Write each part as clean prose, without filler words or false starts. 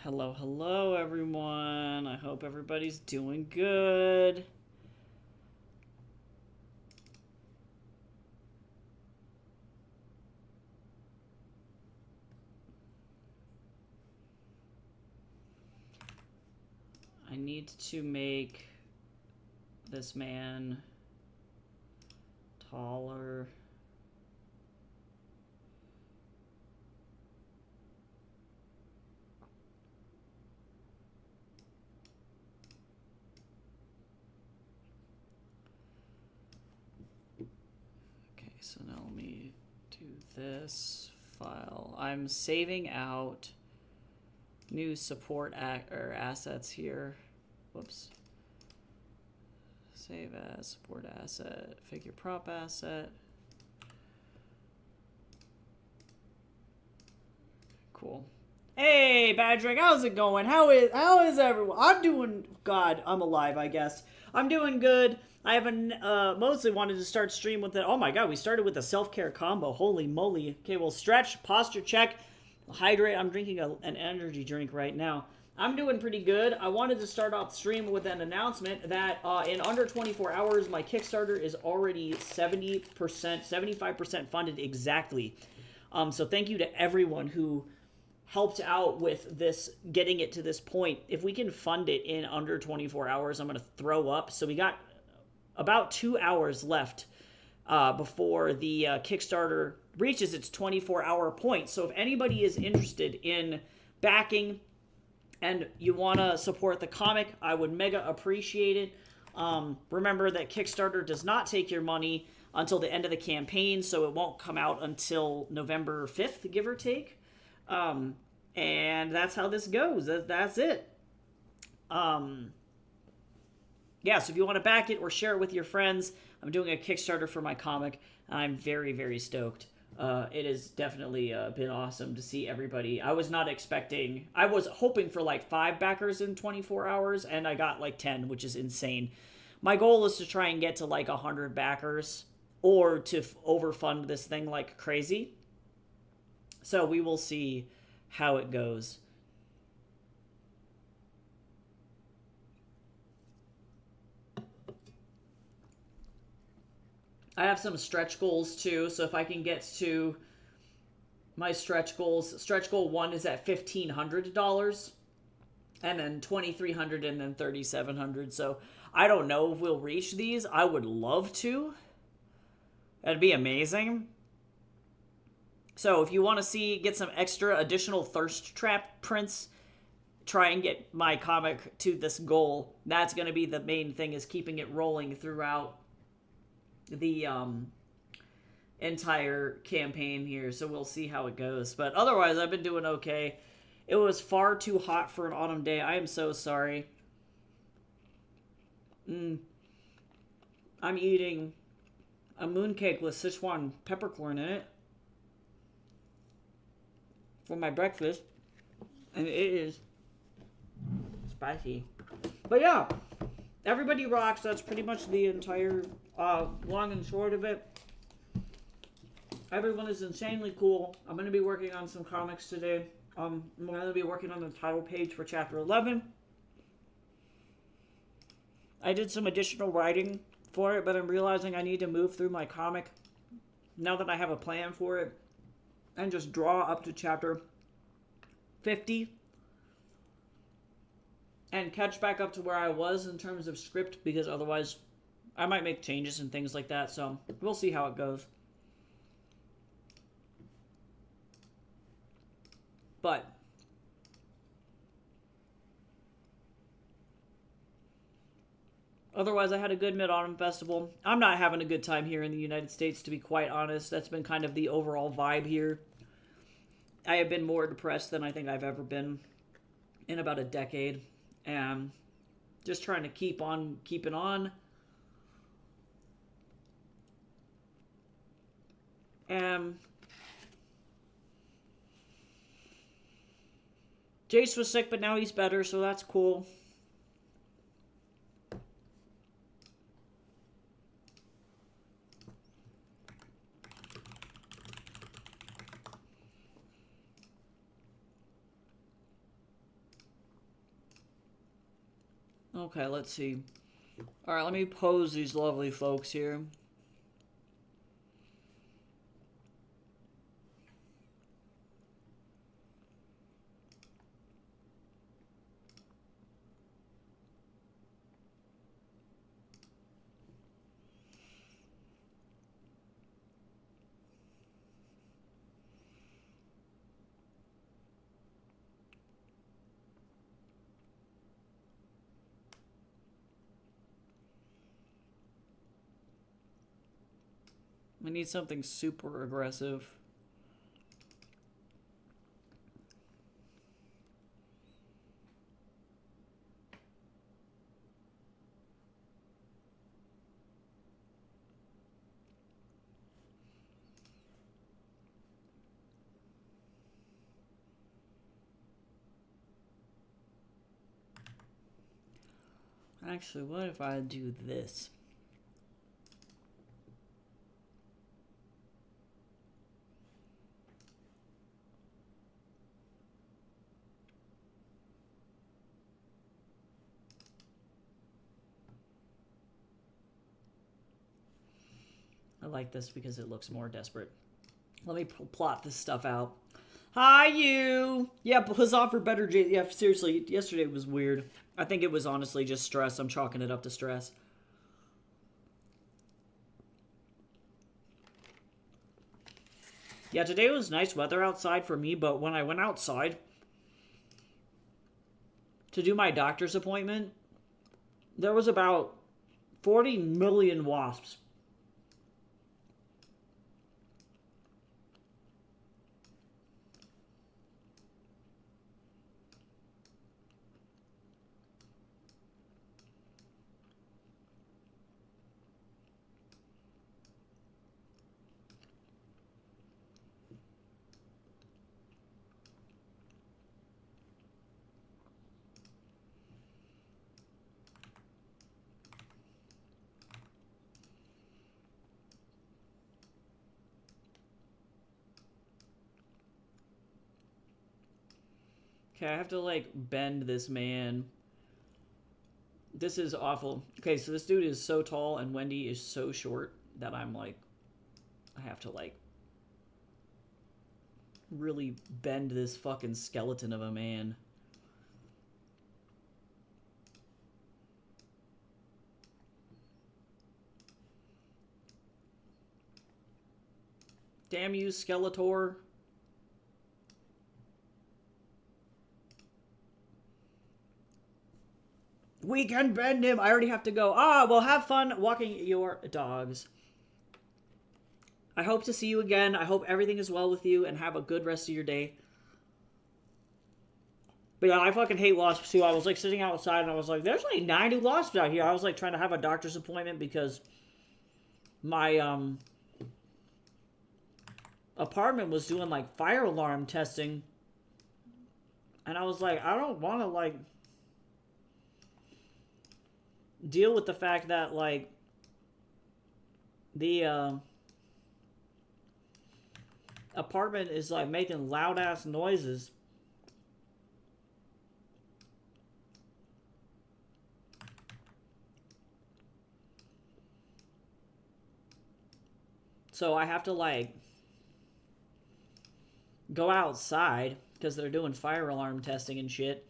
Hello, hello, everyone. I hope everybody's doing good. I need to make this man taller. Okay, so now let me do this file. I'm saving out new support assets here. Whoops. Save as support asset, figure prop asset. Cool. Hey, Badrick, how's it going? How is everyone? I'm doing. God, I'm alive. I guess I'm doing good. I haven't mostly wanted to start stream with it. Oh my God, we started with a self-care combo. Holy moly. Okay, well, stretch, posture check, hydrate. I'm drinking an energy drink right now. I'm doing pretty good. I wanted to start off stream with an announcement that in under 24 hours, my Kickstarter is already 70%, 75% funded exactly. So thank you to everyone who helped out with this, getting it to this point. If we can fund it in under 24 hours, I'm going to throw up. So we got about 2 hours left before the Kickstarter reaches its 24-hour point. So if anybody is interested in backing and you want to support the comic, I would mega appreciate it. Remember that Kickstarter does not take your money until the end of the campaign, so it won't come out until November 5th, give or take. And that's how this goes. That's it. Yeah, so if you want to back it or share it with your friends, I'm doing a Kickstarter for my comic. I'm very, very stoked. It has definitely been awesome to see everybody. I was not expecting... I was hoping for like 5 backers in 24 hours, and I got like 10, which is insane. My goal is to try and get to like 100 backers, or to overfund this thing like crazy. So we will see how it goes. I have some stretch goals too, so if I can get to my stretch goals, stretch goal 1 is at $1,500, and then $2,300, and then $3,700. So I don't know if we'll reach these. I would love to. That'd be amazing. So if you want to get some extra additional thirst trap prints, try and get my comic to this goal. That's going to be the main thing, is keeping it rolling throughout the entire campaign here. So we'll see how it goes. But otherwise, I've been doing okay. It was far too hot for an autumn day. I am so sorry. I'm eating a mooncake with Sichuan peppercorn in it for my breakfast, and it is spicy. But yeah, everybody rocks. That's pretty much the entire long and short of it. Everyone is insanely cool. I'm going to be working on some comics today. I'm going to be working on the title page for chapter 11. I did some additional writing for it, but I'm realizing I need to move through my comic now that I have a plan for it, and just draw up to chapter 50 and catch back up to where I was in terms of script, because otherwise I might make changes and things like that. So we'll see how it goes. But otherwise, I had a good Mid-Autumn Festival. I'm not having a good time here in the United States, to be quite honest. That's been kind of the overall vibe here. I have been more depressed than I think I've ever been in about a decade. And just trying to keep on keeping on. Jace was sick, but now he's better, so that's cool. Okay, let's see. Alright, let me pose these lovely folks here. We need something super aggressive. Actually, what if I do this? I like this because it looks more desperate. Let me plot this stuff out. Hi, you! Yeah, buzz off for better. Yeah, seriously, yesterday was weird. I think it was honestly just stress. I'm chalking it up to stress. Yeah, today was nice weather outside for me, but when I went outside to do my doctor's appointment, there was about 40 million wasps. Okay, I have to, like, bend this man. This is awful. Okay, so this dude is so tall and Wendy is so short that I'm, like, I have to, like, really bend this fucking skeleton of a man. Damn you, Skeletor. We can bend him. I already have to go. Ah, well, have fun walking your dogs. I hope to see you again. I hope everything is well with you and have a good rest of your day. But yeah, I fucking hate wasps too. I was like sitting outside and I was like, there's like 90 wasps out here. I was like trying to have a doctor's appointment because my apartment was doing like fire alarm testing. And I was like, I don't want to like deal with the fact that like the apartment is like making loud ass noises. So I have to like go outside because they're doing fire alarm testing and shit.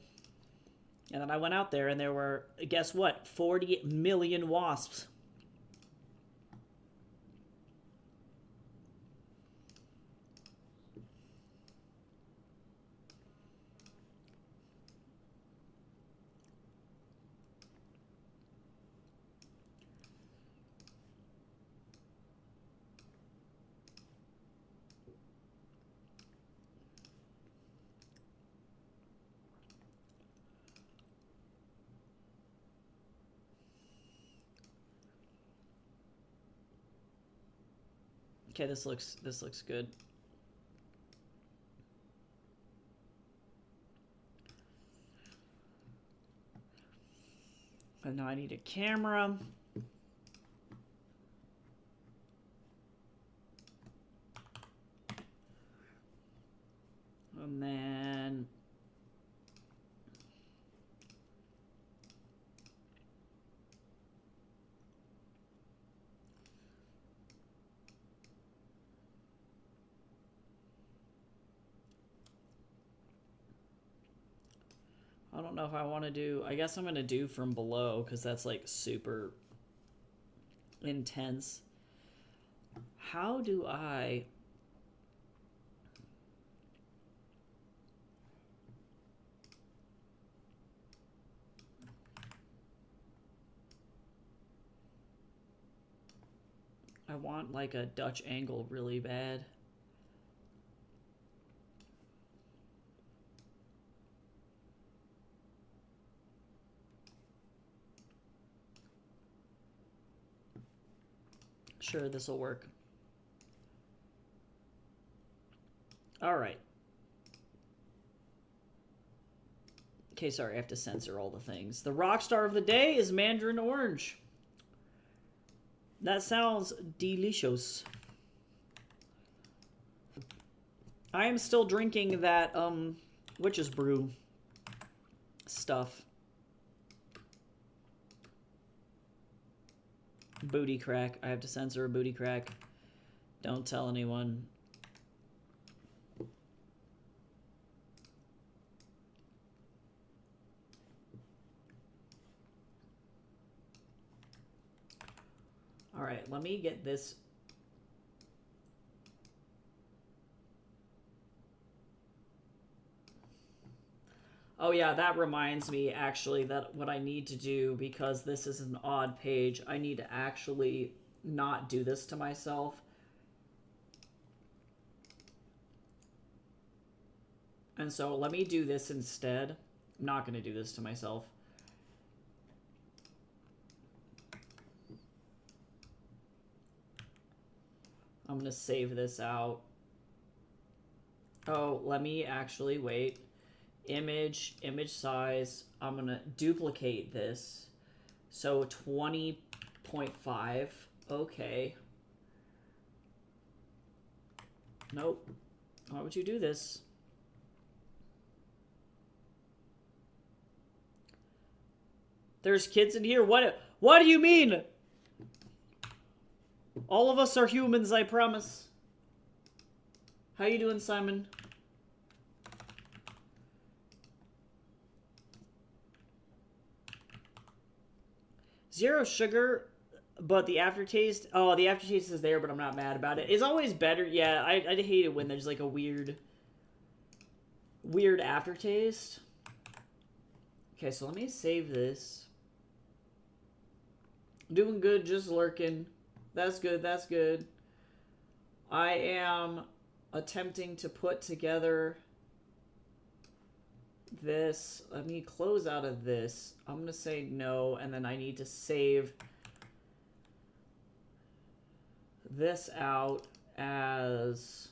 And then I went out there and there were, guess what, 40 million wasps. Okay, this looks good. And now I need a camera. And then I don't know if I want to do... I guess I'm going to do from below because that's like super intense. How do I... I want like a Dutch angle really bad. Sure, this will work. All right. Okay, sorry, I have to censor all the things. The rock star of the day is Mandarin Orange. That sounds delicious. I am still drinking that witch's brew stuff. Booty crack. I have to censor a booty crack. Don't tell anyone. All right, let me get this. Oh yeah, that reminds me actually that what I need to do, because this is an odd page, I need to actually not do this to myself. And so let me do this instead. I'm not going to do this to myself. I'm going to save this out. Oh, let me actually wait. Image size. I'm going to duplicate this. So 20.5. Okay. Nope. Why would you do this? There's kids in here. What do you mean? All of us are humans, I promise. How you doing, Simon? Zero sugar, but the aftertaste... Oh, the aftertaste is there, but I'm not mad about it. It's always better. Yeah, I hate it when there's like a weird aftertaste. Okay, so let me save this. Doing good, just lurking. That's good, that's good. I am attempting to put together this. Let me close out of this. I'm going to say no, and then I need to save this out as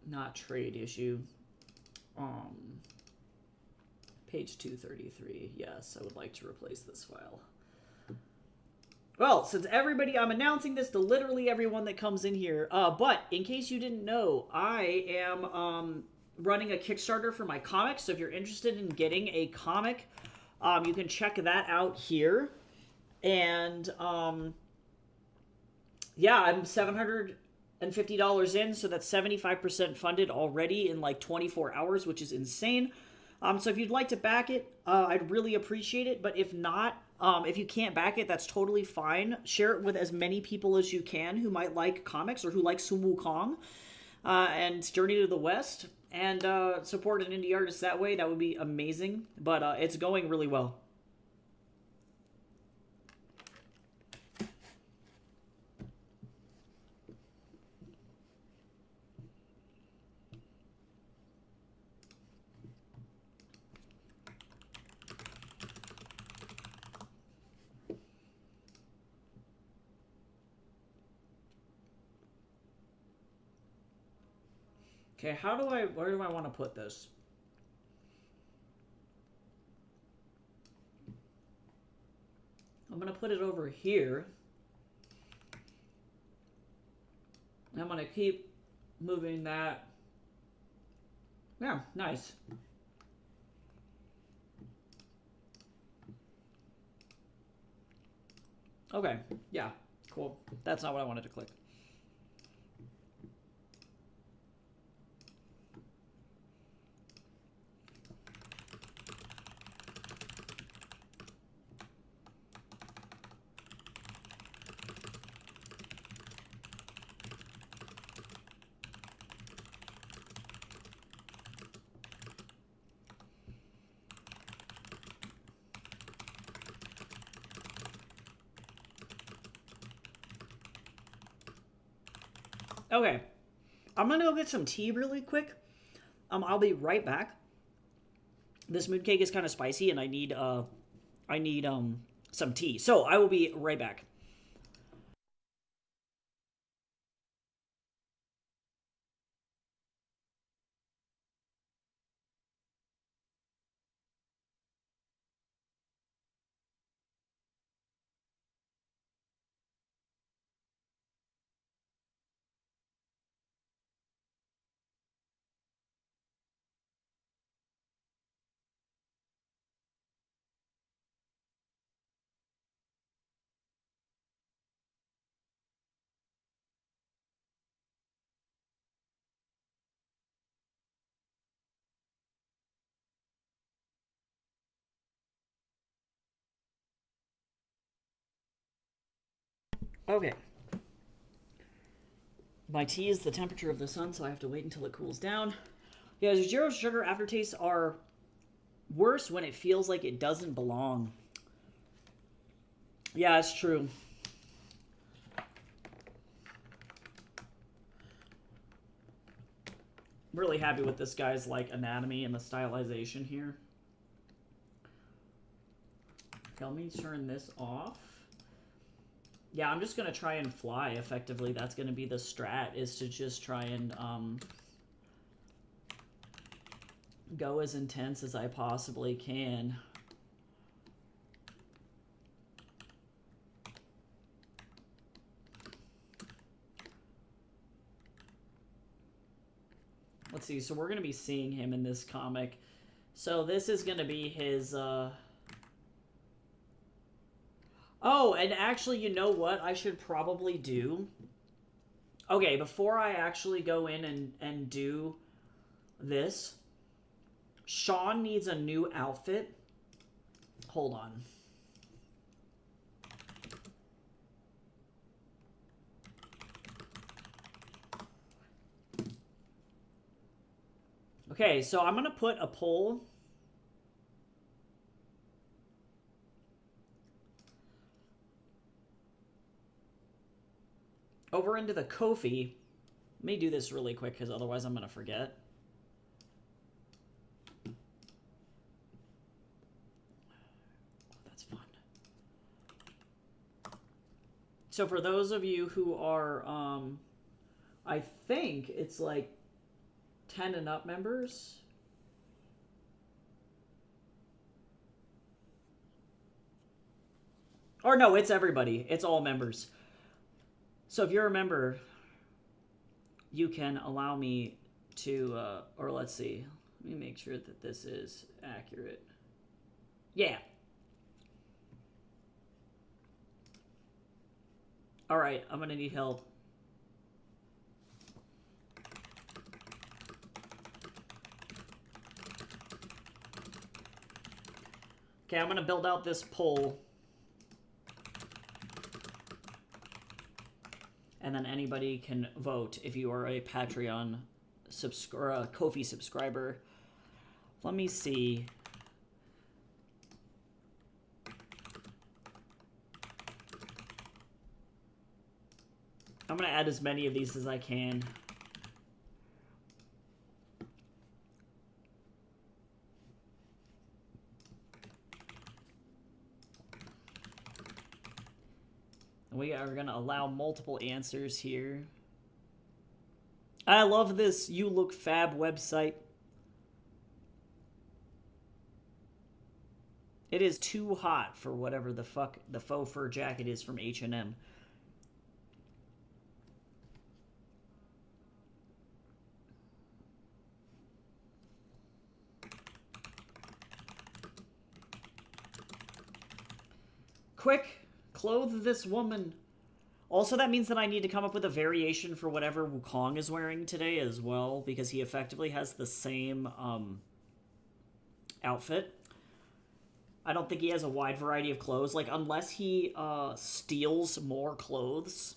not trade issue. Page 233. Yes, I would like to replace this file. Well, since everybody, I'm announcing this to literally everyone that comes in here. But in case you didn't know, I am running a Kickstarter for my comics. So if you're interested in getting a comic, you can check that out here. And yeah, I'm $750 in, so that's 75% funded already in like 24 hours, which is insane. So if you'd like to back it, I'd really appreciate it. But if not, if you can't back it, that's totally fine. Share it with as many people as you can who might like comics or who like Sun Wukong and Journey to the West. And support an indie artist that way. That would be amazing. But it's going really well. Okay, where do I want to put this? I'm going to put it over here. I'm going to keep moving that. Yeah, nice. Okay, yeah, cool. That's not what I wanted to click. Okay. I'm gonna go get some tea really quick. I'll be right back. This mooncake is kind of spicy, and I need some tea. So I will be right back. Okay. My tea is the temperature of the sun, so I have to wait until it cools down. Yeah, zero sugar aftertastes are worse when it feels like it doesn't belong. Yeah, it's true. Really happy with this guy's like anatomy and the stylization here. Okay, let me turn this off. Yeah, I'm just gonna try and fly effectively. That's gonna be the strat, is to just try and go as intense as I possibly can. Let's see, so we're gonna be seeing him in this comic. So this is gonna be his Oh, and actually, you know what I should probably do? Okay, before I actually go in and do this, Sean needs a new outfit. Hold on. Okay, so I'm going to put a poll. Over into the Ko-fi. Let me do this really quick because otherwise I'm going to forget. That's fun. So for those of you who are, I think it's like 10 and up members. Or no, it's everybody. It's all members. So if you're a member, you can allow me to, or let's see. Let me make sure that this is accurate. Yeah. All right, I'm going to need help. Okay, I'm going to build out this poll. And then anybody can vote if you are a Patreon or a Ko-fi subscriber. Let me see. I'm going to add as many of these as I can. And we are going to allow multiple answers here. I love this You Look Fab website. It is too hot for whatever the fuck the faux fur jacket is from H&M. Quick, clothe this woman. Also, that means that I need to come up with a variation for whatever Wukong is wearing today as well, because he effectively has the same outfit. I don't think he has a wide variety of clothes. Like, unless he steals more clothes.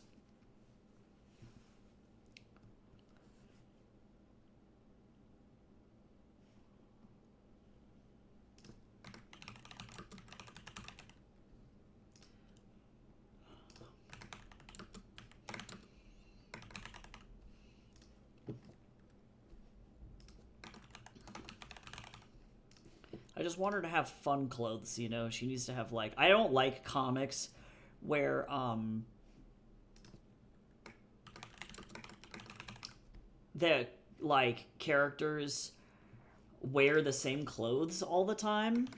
I just want her to have fun clothes, you know? She needs to have, like... I don't like comics where, the, like, characters wear the same clothes all the time.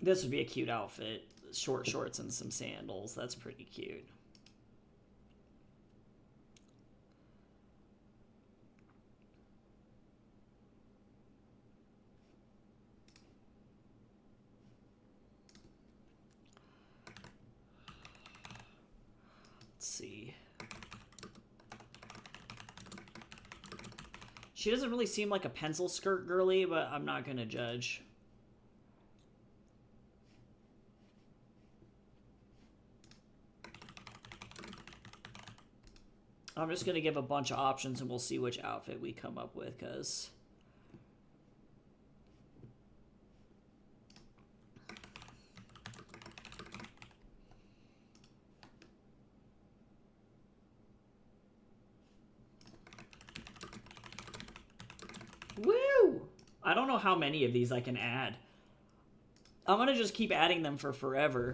This would be a cute outfit. Short shorts and some sandals. That's pretty cute. Let's see. She doesn't really seem like a pencil skirt girly, but I'm not gonna judge. I'm just gonna give a bunch of options and we'll see which outfit we come up with, because... Woo! I don't know how many of these I can add. I'm gonna just keep adding them for forever.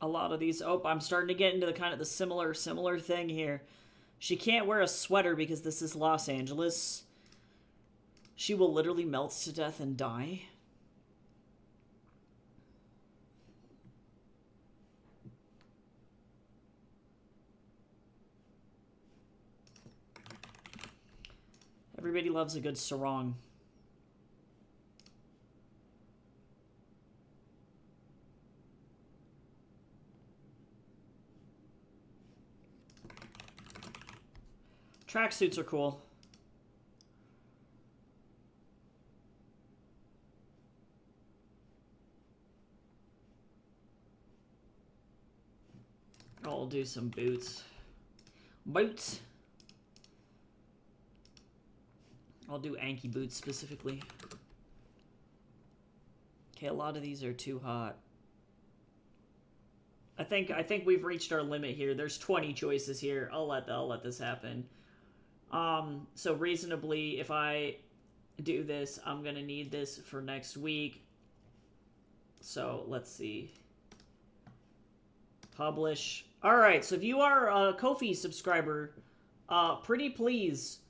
A lot of these... Oh, I'm starting to get into the kind of the similar thing here. She can't wear a sweater because this is Los Angeles. She will literally melt to death and die. Everybody loves a good sarong. Tracksuits are cool. I'll do some boots. Boots! I'll do Anki boots specifically. Okay, a lot of these are too hot. I think we've reached our limit here. There's 20 choices here. I'll let this happen. So reasonably, if I do this, I'm gonna need this for next week. So let's see. Publish. All right. So if you are a Ko-fi subscriber, pretty please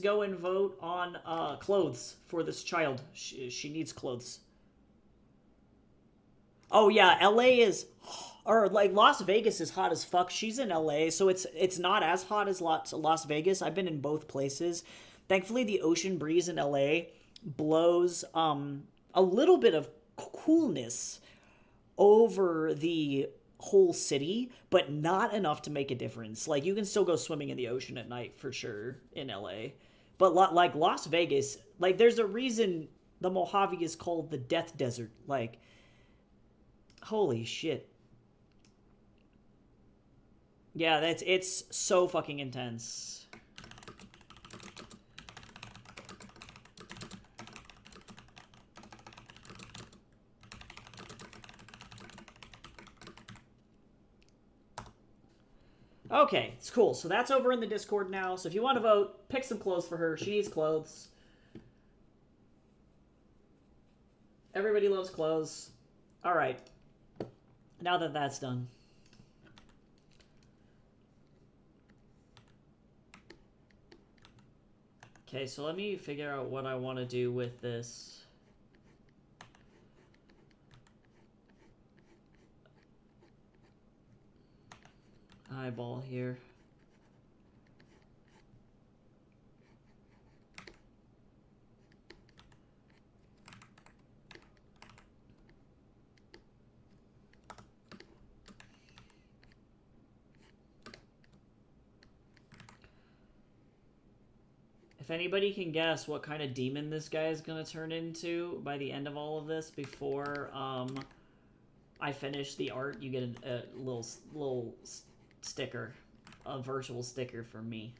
go and vote on clothes for this child. She needs clothes. Oh yeah, LA is, or like Las Vegas is hot as fuck. She's in LA, so it's not as hot as Las Vegas. I've been in both places. Thankfully, the ocean breeze in LA blows a little bit of coolness over the whole city, but not enough to make a difference. Like, you can still go swimming in the ocean at night for sure in LA, but like Las Vegas, like there's a reason the Mojave is called the Death Desert. Like, holy shit. Yeah, it's so fucking intense. Okay, it's cool. So that's over in the Discord now. So if you want to vote, pick some clothes for her. She needs clothes. Everybody loves clothes. All right. Now that that's done. Okay, so let me figure out what I want to do with this. Eyeball here. If anybody can guess what kind of demon this guy is going to turn into by the end of all of this before I finish the art, you get a little sticker. A virtual sticker from me.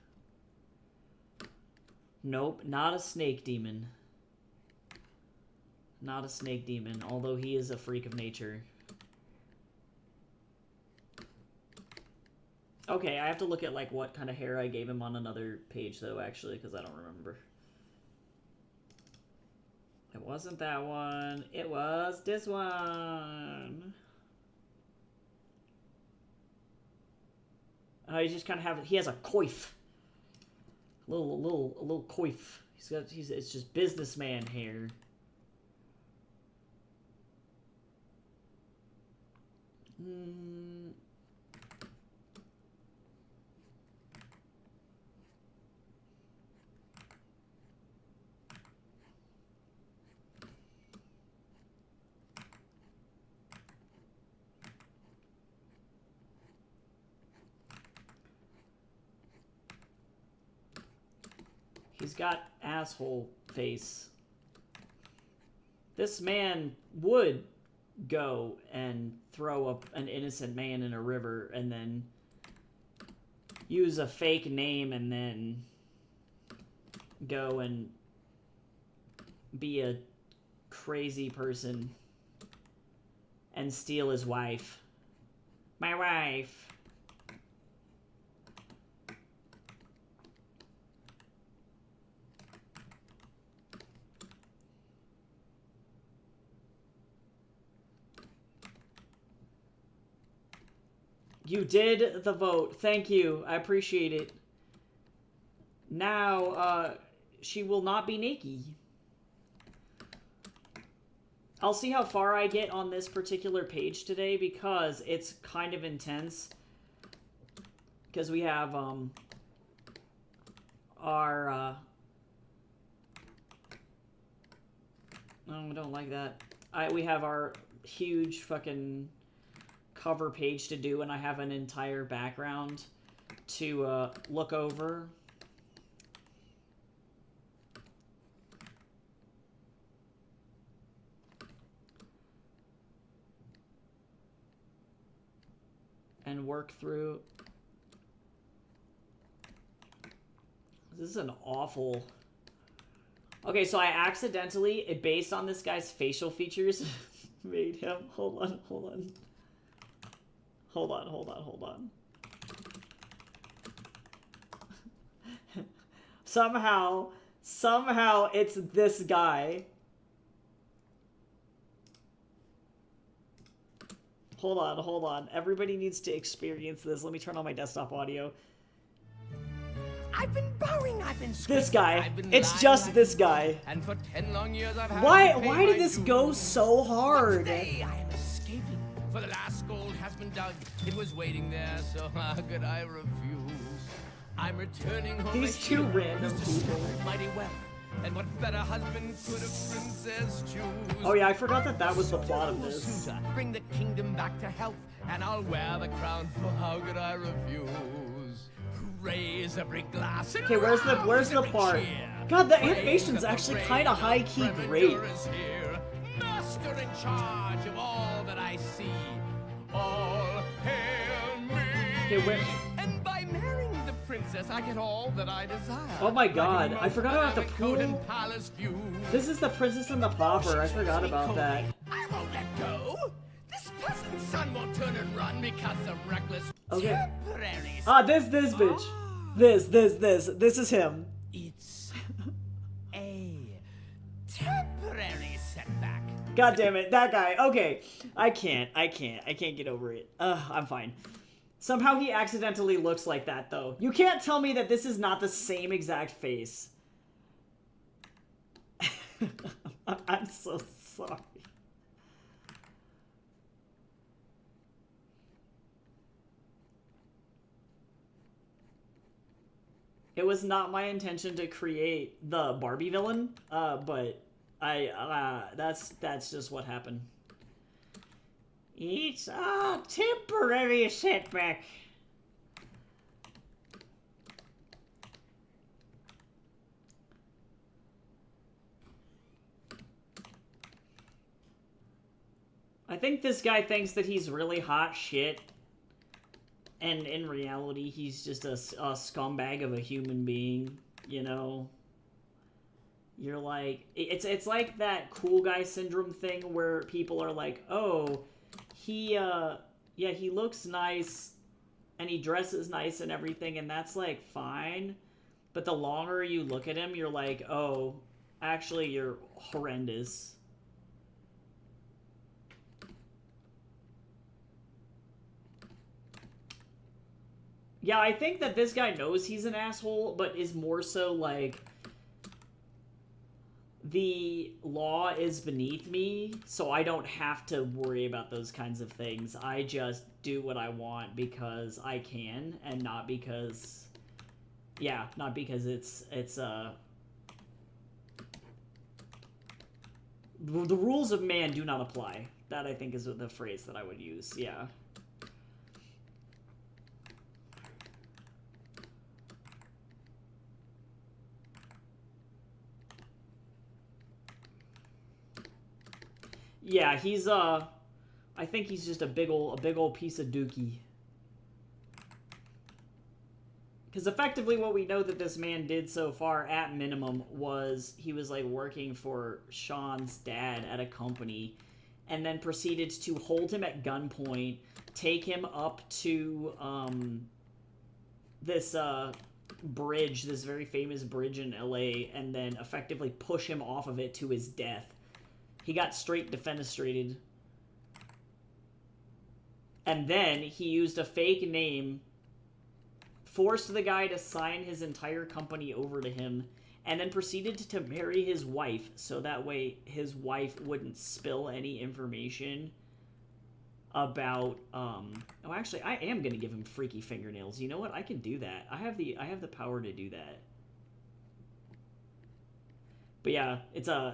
Nope, not a snake demon. Not a snake demon, although he is a freak of nature. Okay, I have to look at, like, what kind of hair I gave him on another page, though, actually, because I don't remember. It wasn't that one. It was this one. You just kind of have... He has a coif. A little coif. It's just businessman hair. He's got asshole face. This man would go and throw up an innocent man in a river and then use a fake name and then go and be a crazy person and steal his wife. My wife. You did the vote. Thank you. I appreciate it. Now, she will not be naked. I'll see how far I get on this particular page today because it's kind of intense. Because we have, our, no, I don't like that. We have our huge fucking cover page to do, and I have an entire background to look over. And work through. This is an awful... Okay, so I accidentally, based on this guy's facial features, made him... Hold on. Somehow it's this guy. Hold on. Everybody needs to experience this. Let me turn on my desktop audio. I've been bowing, I've been screaming, this guy. It's just this guy. And for 10 long years I've had Why did this go so hard? Today I am escaping, for the last gold has been dug. It was waiting there, so how could I refuse? I'm returning home. These two random people. Mighty wealth, and what better husband could a princess choose? Oh yeah, I forgot that was the plot of this. Suitor, bring the kingdom back to health, and I'll wear the crown, for how could I refuse? Raise every glass. Okay, where's the part? God, the animation's actually kind of high-key great. Master in charge of all that I see. All hail me. Okay, where? And by marrying the princess, I get all that I desire. Oh my God, I forgot about the pool. This is the Princess and the Pauper. I forgot about that. I won't let go. This peasant's son won't turn and run because of reckless temporary. Ah, this bitch. This is him. It's a temporary setback. God damn it, that guy. Okay, I can't get over it. I'm fine. Somehow he accidentally looks like that, though. You can't tell me that this is not the same exact face. I'm so sorry. It was not my intention to create the Barbie villain, but that's just what happened. It's a temporary setback. I think this guy thinks that he's really hot shit. And in reality, he's just a scumbag of a human being, you know? You're like... It's like that cool guy syndrome thing where people are like, oh, yeah, he looks nice and he dresses nice and everything, and that's, like, fine. But the longer you look at him, you're like, oh, actually, you're horrendous. Yeah, I think that this guy knows he's an asshole, but is more so like, the law is beneath me, so I don't have to worry about those kinds of things. I just do what I want because I can, and not because, yeah, not because it's the rules of man do not apply. That, I think, is the phrase that I would use, yeah. Yeah, he's, I think he's just a big old piece of dookie. Because effectively what we know that this man did so far, at minimum, was he was, like, working for Sean's dad at a company, and then proceeded to hold him at gunpoint, take him up to, this, bridge, this very famous bridge in LA, and then effectively push him off of it to his death. He got straight defenestrated. And then he used a fake name, forced the guy to sign his entire company over to him, and then proceeded to marry his wife, so that way his wife wouldn't spill any information about, oh, actually, I am gonna give him freaky fingernails. You know what? I can do that. I have the power to do that. But yeah,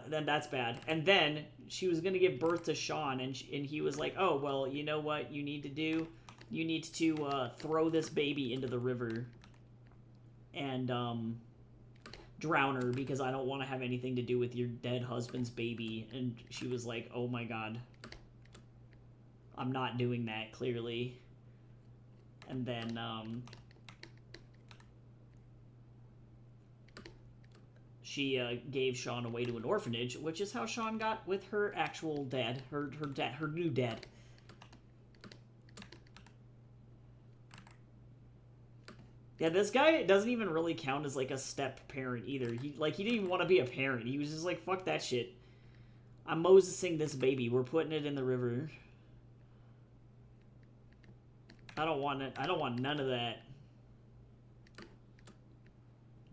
then that's bad. And then she was gonna give birth to Sean, and he was like, oh, well, you know what you need to do? You need to throw this baby into the river and drown her, because I don't want to have anything to do with your dead husband's baby. And she was like, oh my god, I'm not doing that, clearly. And then she gave Sean away to an orphanage, which is how Sean got with her actual dad, her new dad. Yeah, this guy doesn't even really count as, like, a step parent either. He didn't even want to be a parent. He was just like, fuck that shit. I'm Mosesing this baby. We're putting it in the river. I don't want it. I don't want none of that.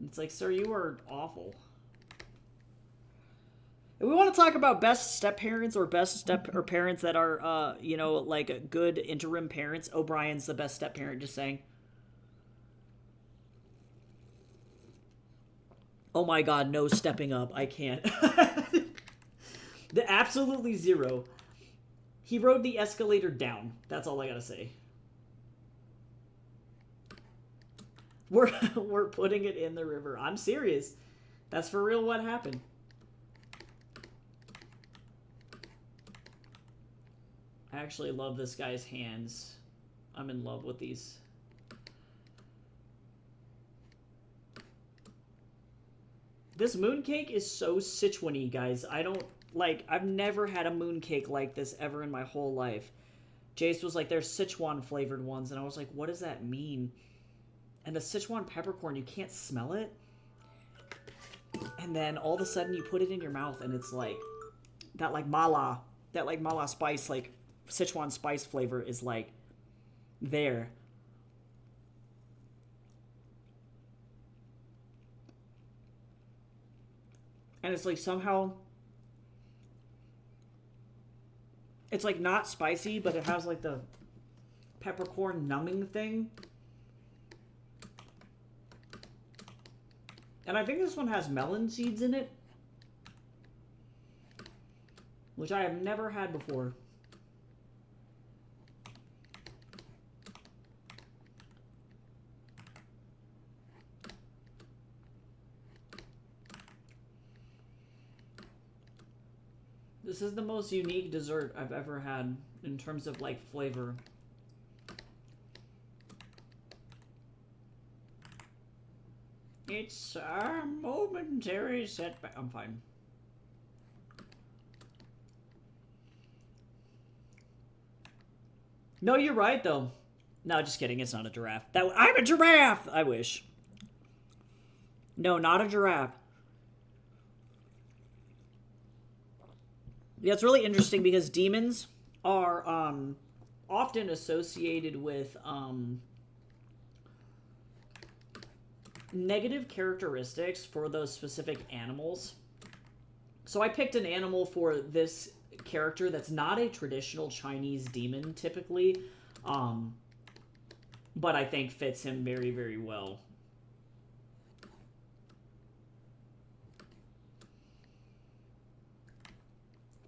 It's like, sir, you are awful. If we want to talk about best step-parents or parents that are, you know, like, good interim parents, O'Brien's the best step-parent, just saying. Oh my god, no stepping up. I can't. The absolutely zero. He rode the escalator down. That's all I gotta say. We're putting it in the river. I'm serious. That's for real what happened. I actually love this guy's hands. I'm in love with these. This mooncake is so Sichuan-y, guys. I've never had a mooncake like this ever in my whole life. Jace was like, there's Sichuan flavored ones, and I was like, what does that mean? And the Sichuan peppercorn, you can't smell it. And then all of a sudden you put it in your mouth, and it's like, that like mala spice, like Sichuan spice flavor is like there. And it's like somehow, it's like not spicy, but it has like the peppercorn numbing thing. And I think this one has melon seeds in it, which I have never had before. This This is the most unique dessert I've ever had in terms of, like, flavor. It's a momentary setback. I'm fine. No, you're right, though. No, just kidding. It's not a giraffe. I'm a giraffe! I wish. No, not a giraffe. Yeah, it's really interesting because demons are often associated with negative characteristics for those specific animals. So I picked an animal for this character that's not a traditional Chinese demon typically, but I think fits him very, very well.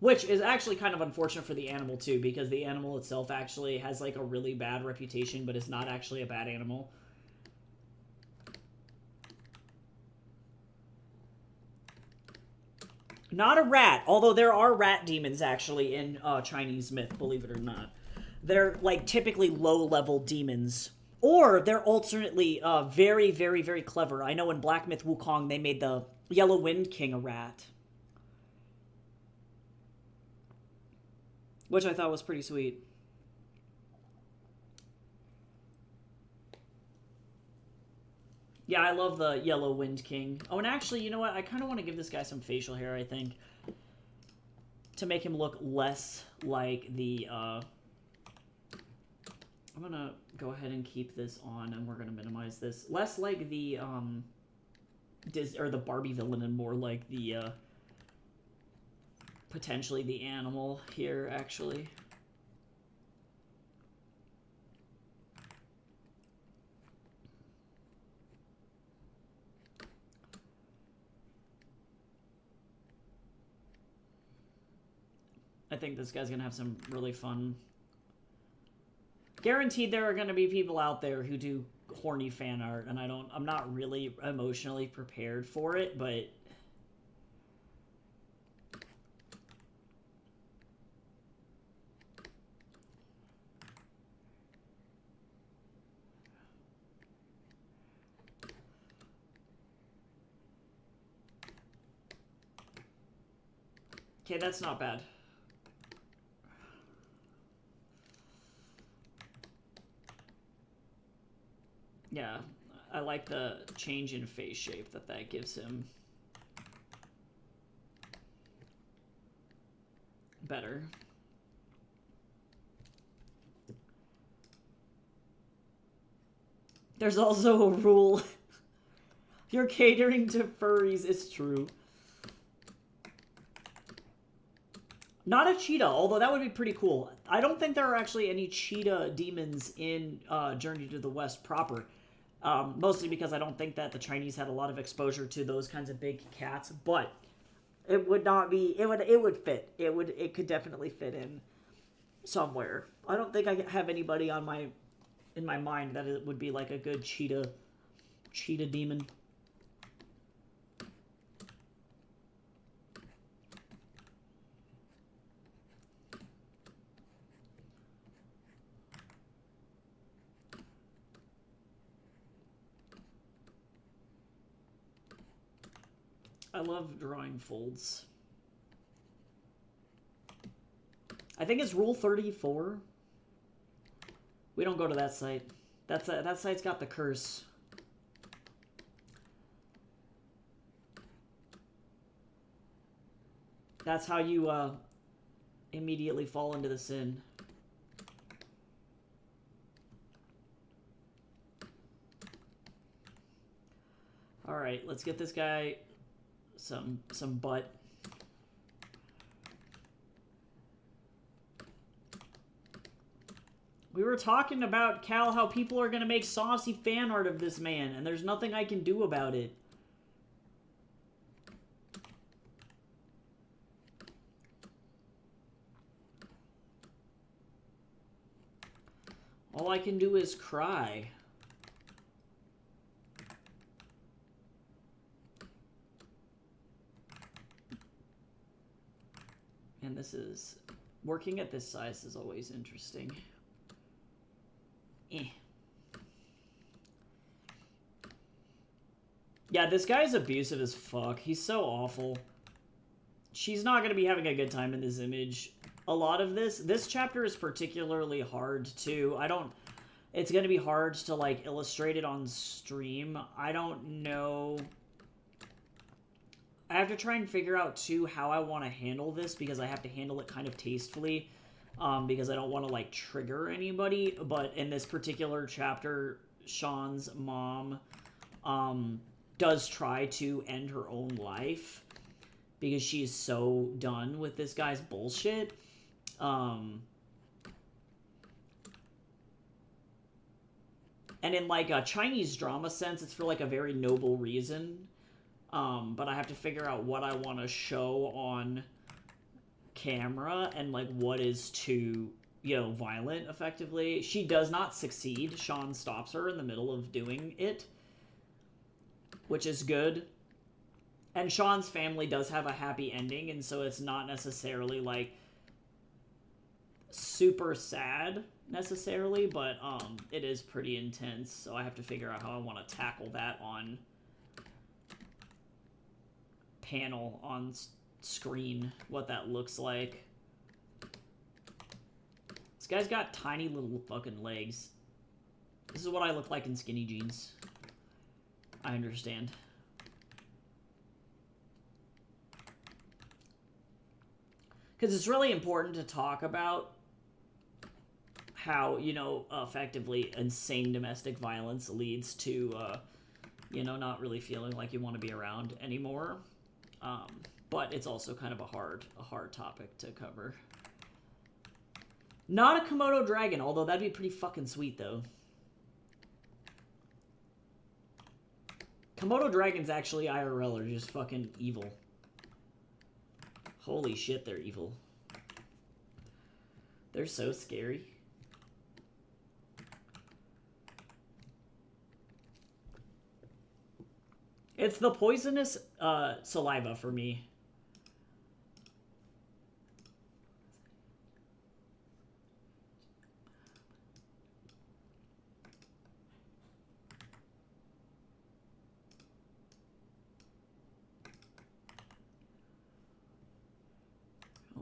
Which is actually kind of unfortunate for the animal, too, because the animal itself actually has, like, a really bad reputation, but is not actually a bad animal. Not a rat, although there are rat demons, actually, in Chinese myth, believe it or not. They're, like, typically low-level demons. Or they're alternately very, very, very clever. I know in Black Myth Wukong, they made the Yellow Wind King a rat. Which I thought was pretty sweet. Yeah, I love the Yellow Wind King. Oh, and actually, you know what? I kind of want to give this guy some facial hair, I think. To make him look less like the, I'm gonna go ahead and keep this on, and we're gonna minimize this. Less like the, the Barbie villain, and more like the, potentially the animal here, actually. I think this guy's gonna have some really fun... Guaranteed there are gonna be people out there who do horny fan art, and I'm not really emotionally prepared for it, but... Okay, that's not bad. Yeah, I like the change in face shape that gives him. Better. There's also a rule. You're catering to furries, it's true. Not a cheetah, although that would be pretty cool. I don't think there are actually any cheetah demons in Journey to the West proper. Mostly because I don't think that the Chinese had a lot of exposure to those kinds of big cats, but it would not be, it would fit. It could definitely fit in somewhere. I don't think I have anybody in my mind that it would be like a good cheetah demon. I love drawing folds. I think it's Rule 34. We don't go to that site. That site's got the curse. That's how you immediately fall into the sin. All right, let's get this guy some butt. We were talking about, Cal, how people are going to make saucy fan art of this man, and there's nothing I can do about it. All I can do is cry. And this is... Working at this size is always interesting. Eh. Yeah, this guy's abusive as fuck. He's so awful. She's not going to be having a good time in this image. A lot of this chapter is particularly hard, too. It's going to be hard to, like, illustrate it on stream. I don't know... I have to try and figure out, too, how I want to handle this, because I have to handle it kind of tastefully, because I don't want to, like, trigger anybody. But in this particular chapter, Sean's mom does try to end her own life, because she's so done with this guy's bullshit. And in, like, a Chinese drama sense, it's for, like, a very noble reason. But I have to figure out what I want to show on camera and, like, what is too, you know, violent, effectively. She does not succeed. Sean stops her in the middle of doing it, which is good. And Sean's family does have a happy ending, and so it's not necessarily, like, super sad, necessarily, but, it is pretty intense, so I have to figure out how I want to tackle that on panel on screen, what that looks like. This guy's got tiny little fucking legs. This is what I look like in skinny jeans. I understand. Because it's really important to talk about how, you know, effectively insane domestic violence leads to, you know, not really feeling like you want to be around anymore. But it's also kind of a hard topic to cover. Not a Komodo dragon, although that'd be pretty fucking sweet, though. Komodo dragons actually IRL are just fucking evil. Holy shit, they're evil. They're so scary. It's the poisonous saliva for me.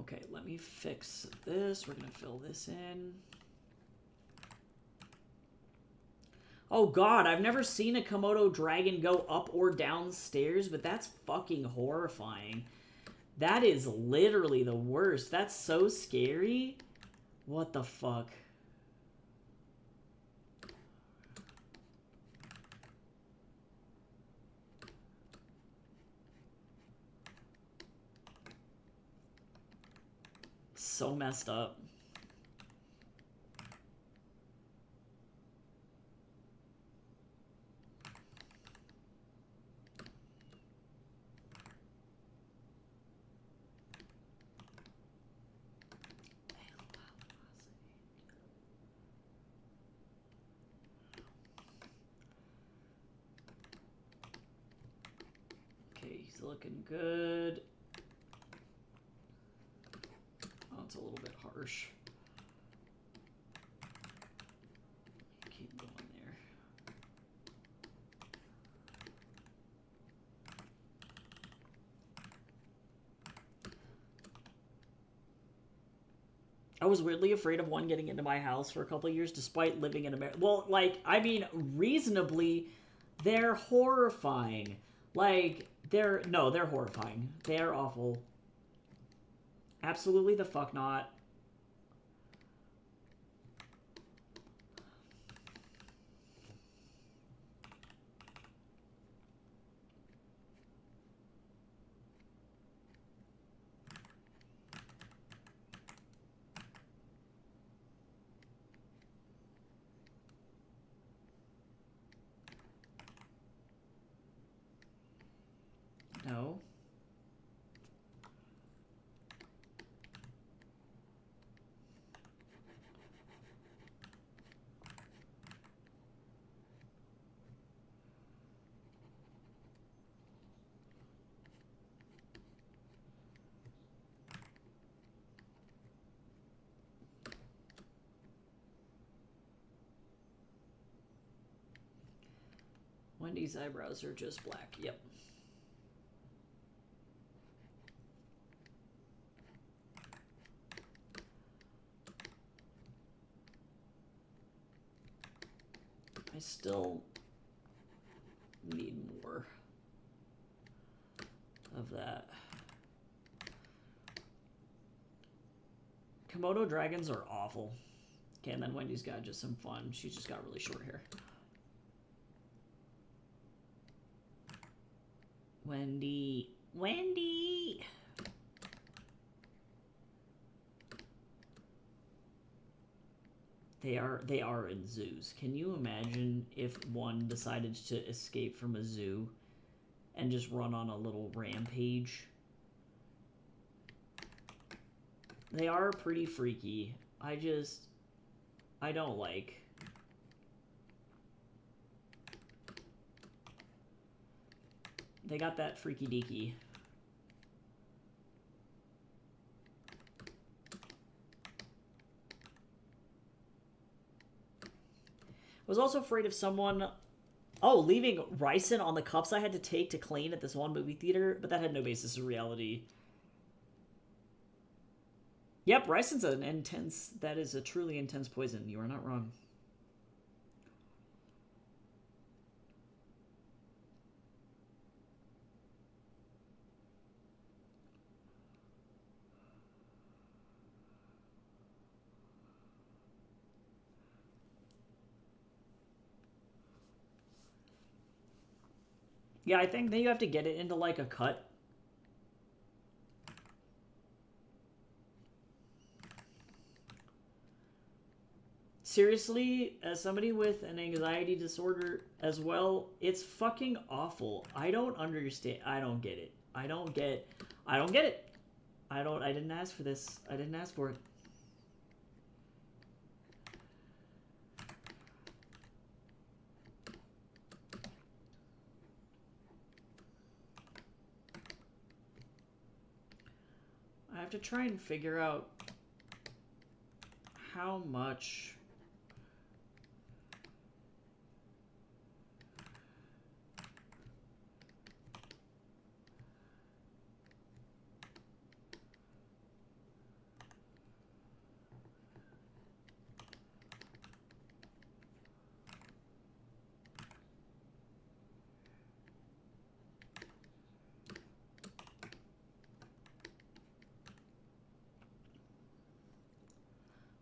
Okay, let me fix this. We're gonna fill this in. Oh god, I've never seen a Komodo dragon go up or down stairs, but that's fucking horrifying. That is literally the worst. That's so scary. What the fuck? So messed up. Looking good. Oh, it's a little bit harsh. Keep going there. I was weirdly afraid of one getting into my house for a couple of years despite living in America. Well, like, I mean, reasonably, they're horrifying. Like, they're horrifying. They're awful. Absolutely the fuck not. No. Wendy's eyebrows are just black. Yep. I still need more of that. Komodo dragons are awful. Okay, and then Wendy's got just some fun. She's just got really short hair. Wendy. Wendy! They are in zoos. Can you imagine if one decided to escape from a zoo and just run on a little rampage? They are pretty freaky. I don't like. They got that freaky deaky. I was also afraid of someone, leaving ricin on the cups I had to take to clean at this one movie theater, but that had no basis in reality. Yep, ricin's that is a truly intense poison. You are not wrong. Yeah, I think then you have to get it into like a cut. Seriously, as somebody with an anxiety disorder as well, it's fucking awful. I don't understand. I don't get it. I don't get it. I didn't ask for this. I didn't ask for it. I have to try and figure out how much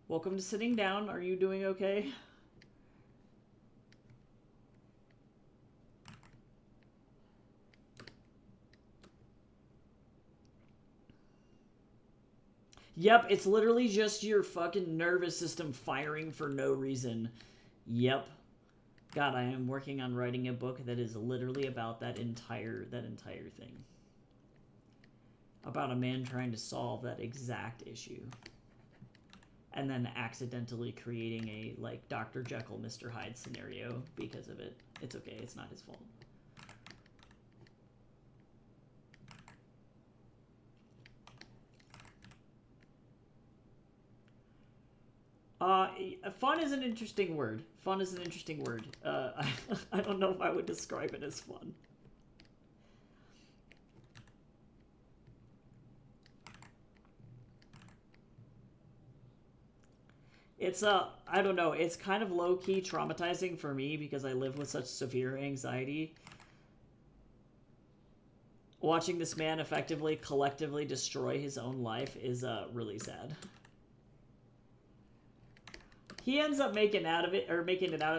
Welcome to sitting down. Are you doing okay? Yep, it's literally just your fucking nervous system firing for no reason. Yep. God, I am working on writing a book that is literally about that entire thing. About a man trying to solve that exact issue. And then accidentally creating a, like, Dr. Jekyll, Mr. Hyde scenario because of it. It's okay, it's not his fault. Fun is an interesting word. Fun is an interesting word. I don't know if I would describe it as fun. It's, I don't know, it's kind of low-key traumatizing for me because I live with such severe anxiety. Watching this man effectively, collectively destroy his own life is, really sad. He ends up making it out of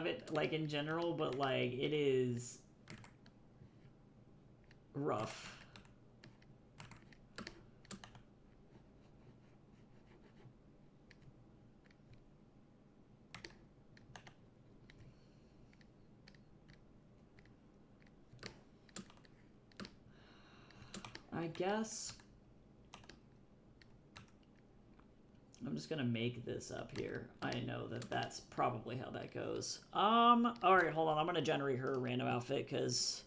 it, like, in general, but, like, it is rough. I guess I'm just gonna make this up here. I know that that's probably how that goes. All right, hold on. I'm gonna generate her a random outfit because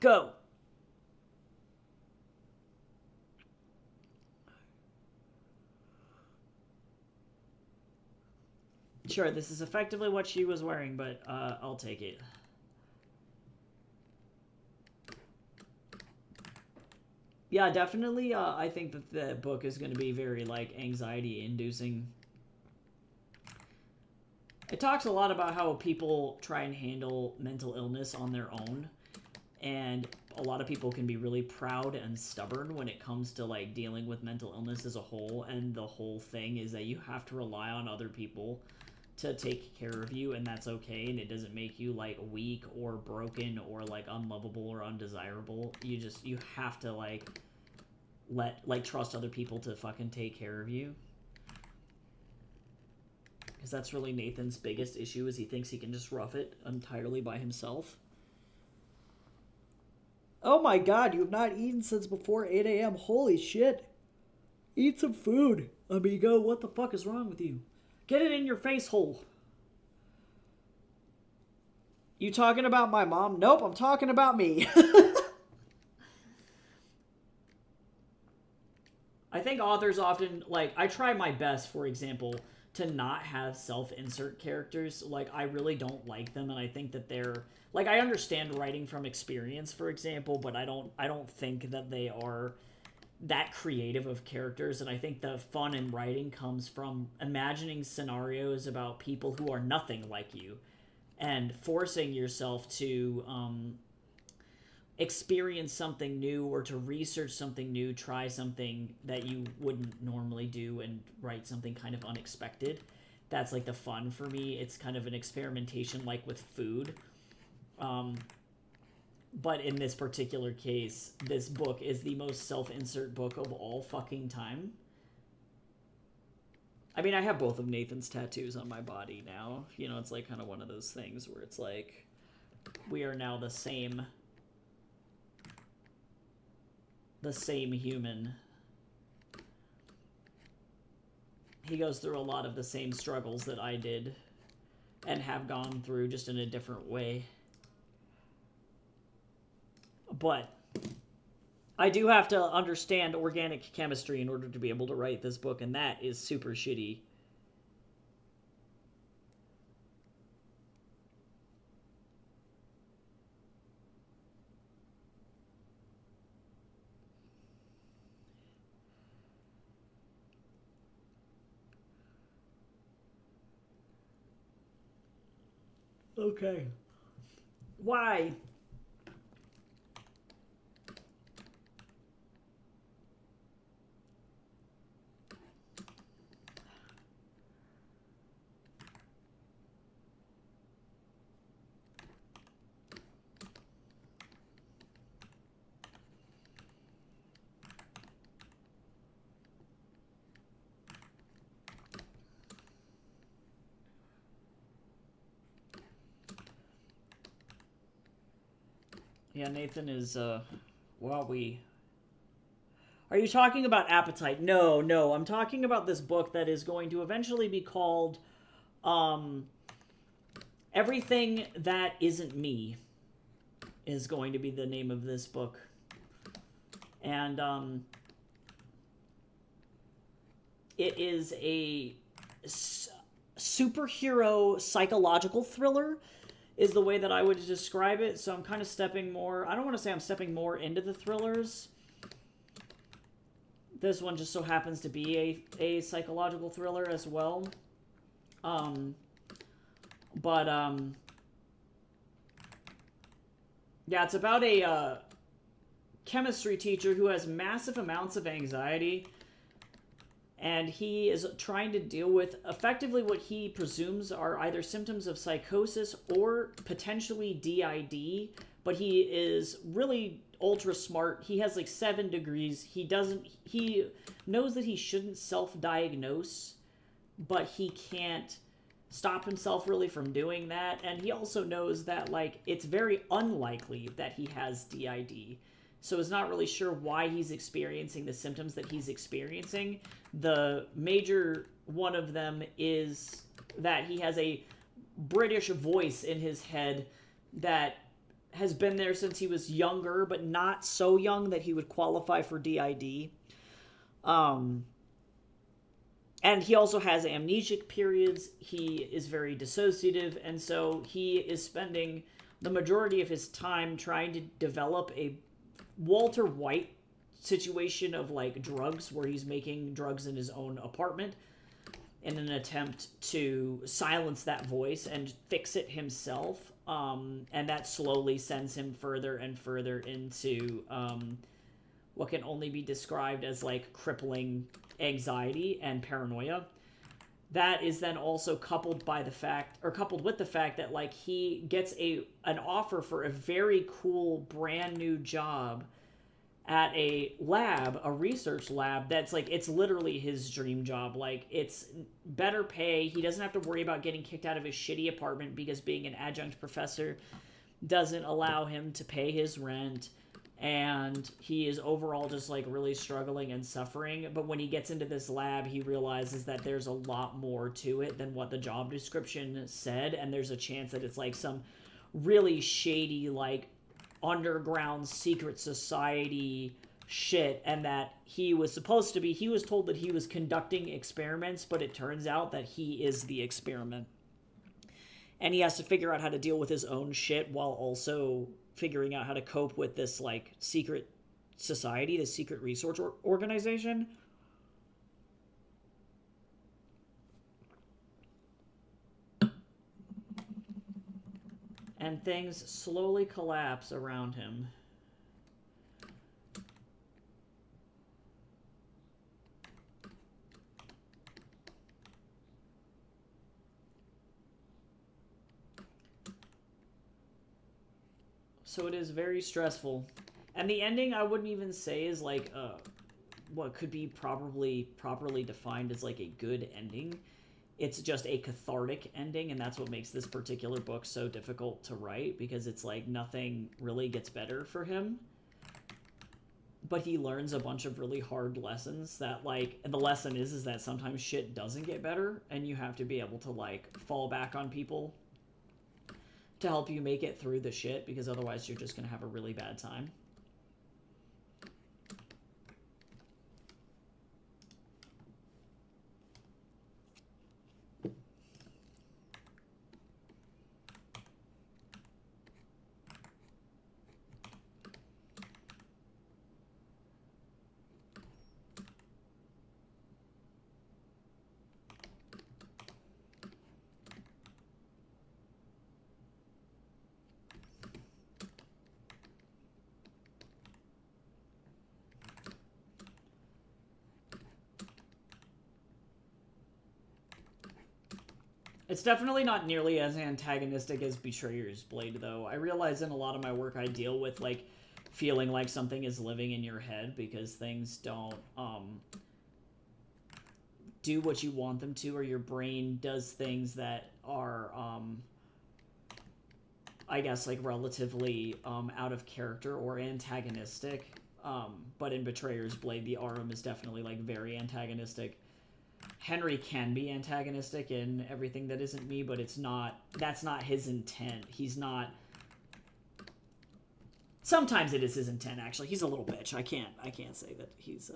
go. Sure, this is effectively what she was wearing, but I'll take it. Yeah, definitely. I think that the book is going to be very, like, anxiety-inducing. It talks a lot about how people try and handle mental illness on their own, and a lot of people can be really proud and stubborn when it comes to, like, dealing with mental illness as a whole, and the whole thing is that you have to rely on other people to take care of you, and that's okay, and it doesn't make you, like, weak or broken or, like, unlovable or undesirable. You have to, like, trust other people to fucking take care of you. Because that's really Nathan's biggest issue, is he thinks he can just rough it entirely by himself. Oh my god, you have not eaten since before 8 a.m. Holy shit. Eat some food, amigo. What the fuck is wrong with you? Get it in your face hole. You talking about my mom? Nope, I'm talking about me. I think authors often, like, I try my best, for example, to not have self-insert characters. Like, I really don't like them, and I think that they're, like, I understand writing from experience, for example, but I don't think that they are that creative of characters, and I think the fun in writing comes from imagining scenarios about people who are nothing like you and forcing yourself to experience something new or to research something new, try something that you wouldn't normally do, and write something kind of unexpected. That's like the fun for me. It's kind of an experimentation, like with food. But in this particular case, this book is the most self-insert book of all fucking time. I mean, I have both of Nathan's tattoos on my body now. You know, it's like kind of one of those things where it's like, we are now the same human. He goes through a lot of the same struggles that I did and have gone through, just in a different way. But I do have to understand organic chemistry in order to be able to write this book, and that is super shitty. Okay. Why? Yeah, Nathan is, Wowie. Are you talking about Appetite? No, I'm talking about this book that is going to eventually be called, Everything That Isn't Me is going to be the name of this book. And, it is a superhero psychological thriller, is the way that I would describe it. So I'm kind of stepping more, I don't want to say I'm stepping more into the thrillers. This one just so happens to be a psychological thriller as well. Yeah, it's about a chemistry teacher who has massive amounts of anxiety, and he is trying to deal with effectively what he presumes are either symptoms of psychosis or potentially DID, but he is really ultra smart. He has like 7 degrees. He knows that he shouldn't self-diagnose, but he can't stop himself really from doing that. And he also knows that, like, it's very unlikely that he has DID. So is not really sure why he's experiencing the symptoms that he's experiencing. The major one of them is that he has a British voice in his head that has been there since he was younger, but not so young that he would qualify for DID. And he also has amnesic periods. He is very dissociative, and so he is spending the majority of his time trying to develop a Walter White situation of like drugs, where he's making drugs in his own apartment in an attempt to silence that voice and fix it himself. And that slowly sends him further and further into what can only be described as like crippling anxiety and paranoia. That is then also coupled with the fact that like he gets an offer for a very cool brand new job at a research lab that's like, it's literally his dream job. Like, it's better pay. He doesn't have to worry about getting kicked out of his shitty apartment because being an adjunct professor doesn't allow him to pay his rent. And he is overall just like really struggling and suffering. But when he gets into this lab, he realizes that there's a lot more to it than what the job description said. And there's a chance that it's like some really shady, like underground secret society shit. And that he was told that he was conducting experiments, but it turns out that he is the experiment. And he has to figure out how to deal with his own shit while also figuring out how to cope with this like secret society, this secret research organization. And things slowly collapse around him. So it is very stressful. And the ending, I wouldn't even say is like what could be properly defined as like a good ending. It's just a cathartic ending, and that's what makes this particular book so difficult to write, because it's like nothing really gets better for him. But he learns a bunch of really hard lessons that like, and the lesson is that sometimes shit doesn't get better, and you have to be able to like fall back on people to help you make it through the shit, because otherwise you're just going to have a really bad time. It's definitely not nearly as antagonistic as Betrayer's Blade, though. I realize in a lot of my work I deal with, like, feeling like something is living in your head because things don't, do what you want them to, or your brain does things that are, I guess, like, relatively, out of character or antagonistic. But in Betrayer's Blade, the Arum is definitely, like, very antagonistic. Henry can be antagonistic in Everything That Isn't Me, but that's not his intent. He's not... Sometimes it is his intent, actually. He's a little bitch. I can't say that he's,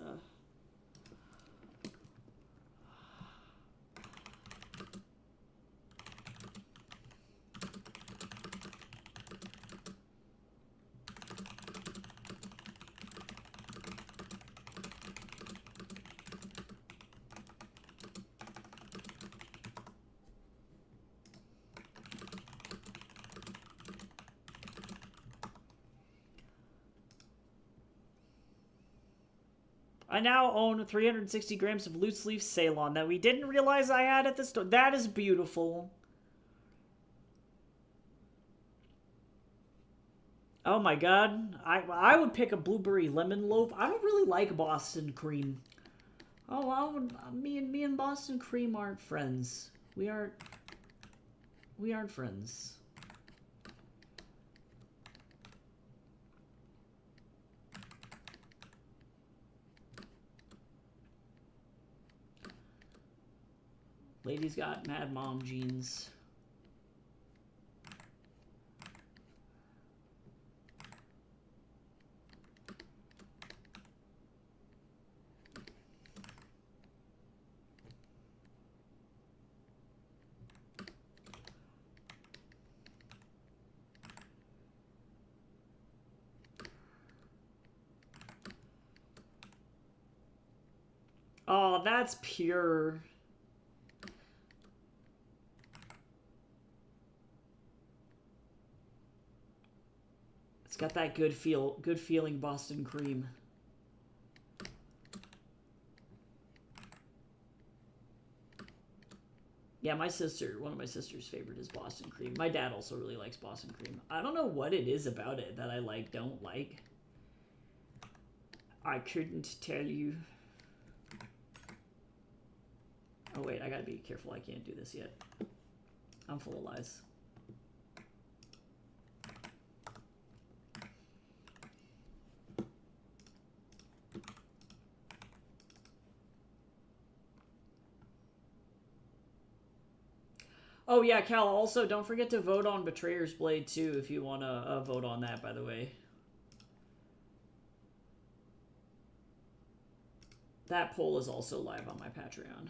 I now own 360 grams of loose leaf Ceylon that we didn't realize I had at the store. That is beautiful. Oh my god. I would pick a blueberry lemon loaf. I don't really like Boston cream. Oh, me and Boston cream aren't friends. We aren't friends. Lady's got Mad Mom jeans. Oh, that's pure. It's got that good feeling Boston cream. Yeah, one of my sister's favorite is Boston cream. My dad also really likes Boston cream. I don't know what it is about it that I don't like. I couldn't tell you. Oh wait, I gotta be careful. I can't do this yet. I'm full of lies. Oh yeah, Cal, also don't forget to vote on Betrayer's Blade too if you want to vote on that, by the way. That poll is also live on my Patreon.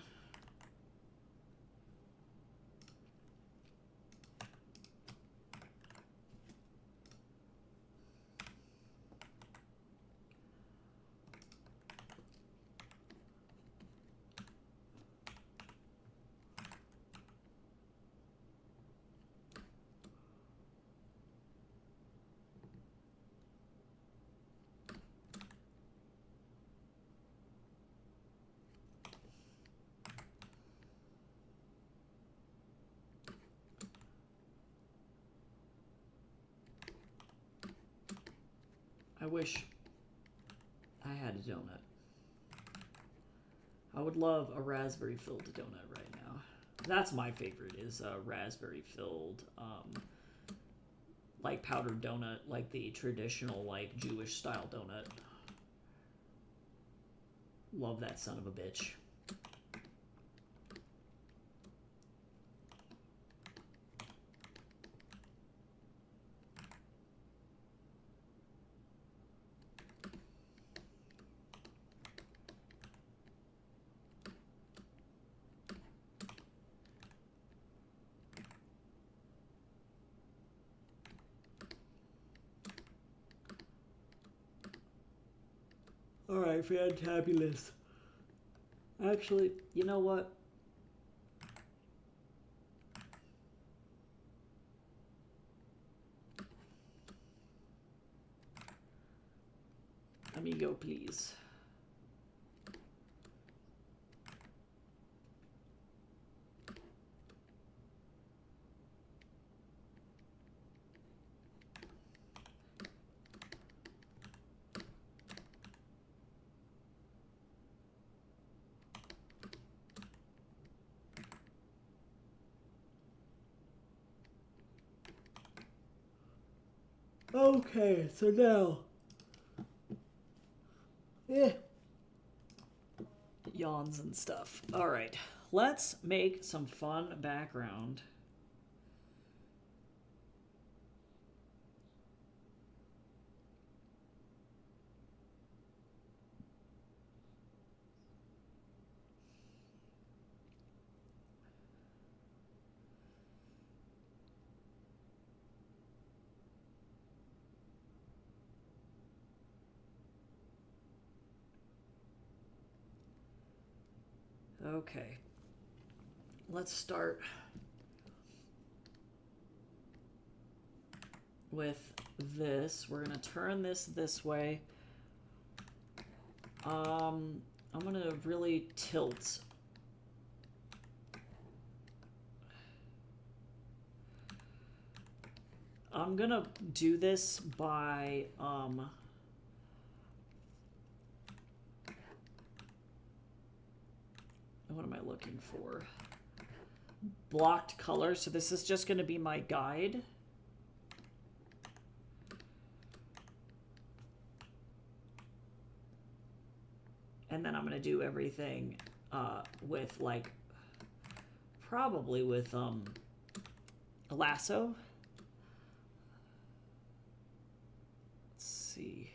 I wish I had a donut. I would love a raspberry-filled donut right now. That's my favorite, is a raspberry-filled, like powdered donut, like the traditional, like Jewish-style donut. Love that son of a bitch. Alright, fantabulous. Actually, you know what? Amigo, please. Okay, so now, yawns and stuff. All right, let's make some fun background. Okay, let's start with this. We're gonna turn this way. I'm gonna really tilt. I'm gonna do this by what am I looking for? Blocked color. So this is just going to be my guide. And then I'm going to do everything with like, probably with a lasso. Let's see.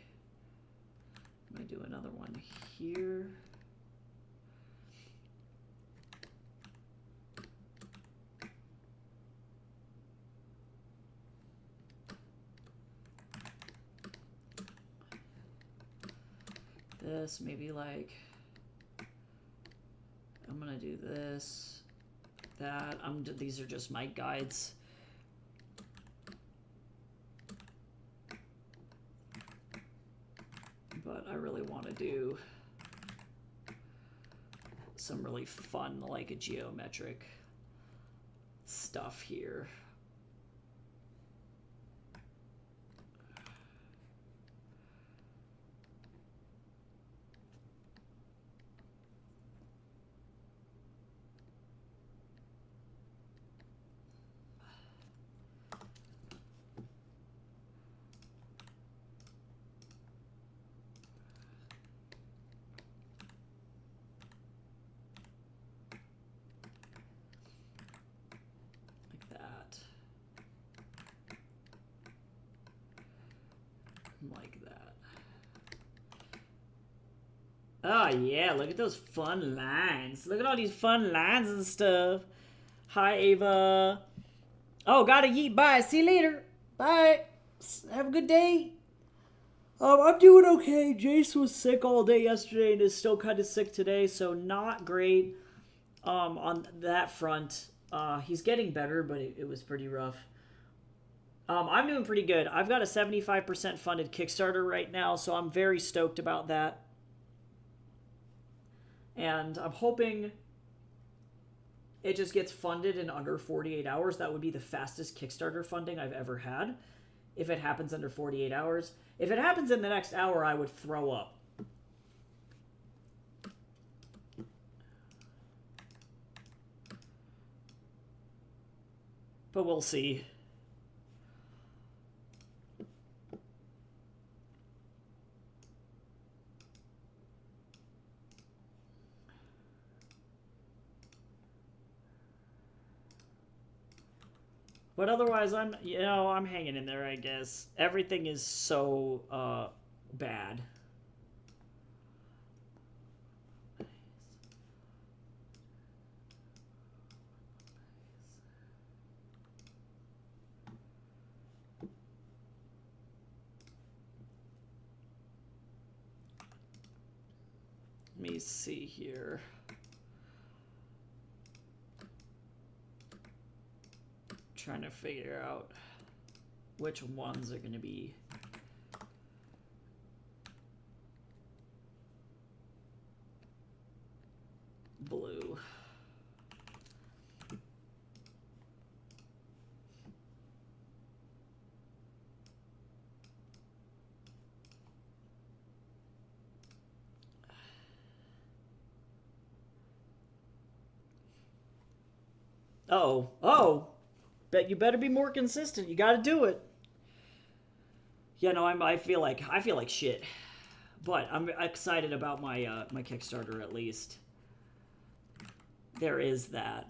I'm going to do another one here. This maybe like gonna do this, that. These are just my guides. But I really want to do some really fun, like, geometric stuff here. Like that. Oh yeah, look at those fun lines. Look at all these fun lines and stuff. Hi Ava. Oh, gotta yeet. Bye. See you later. Bye. Have a good day. I'm doing okay. Jace was sick all day yesterday and is still kind of sick today, so not great on that front. He's getting better, but it was pretty rough. I'm doing pretty good. I've got a 75% funded Kickstarter right now, so I'm very stoked about that. And I'm hoping it just gets funded in under 48 hours. That would be the fastest Kickstarter funding I've ever had, if it happens under 48 hours. If it happens in the next hour, I would throw up. But we'll see. But otherwise, I'm hanging in there, I guess. Everything is so, bad. Let me see here. Trying to figure out which ones are going to be blue. Oh. Bet you better be more consistent. You got to do it. Yeah, no, I feel like shit, but I'm excited about my my Kickstarter at least. There is that.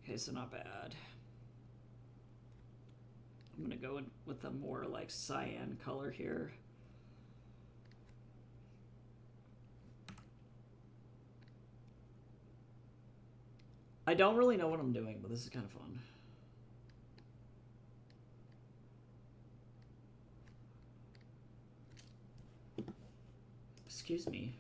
Okay, so not bad. I'm gonna go in with a more like cyan color here. I don't really know what I'm doing, but this is kind of fun. Excuse me.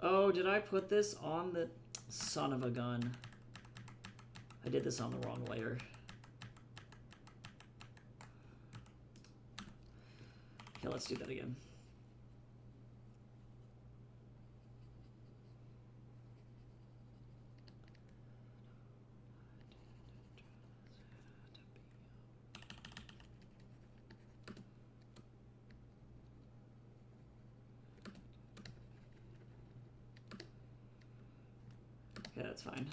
Oh, did I put this on the... Son of a gun. I did this on the wrong layer. Okay, let's do that again. Okay, that's fine.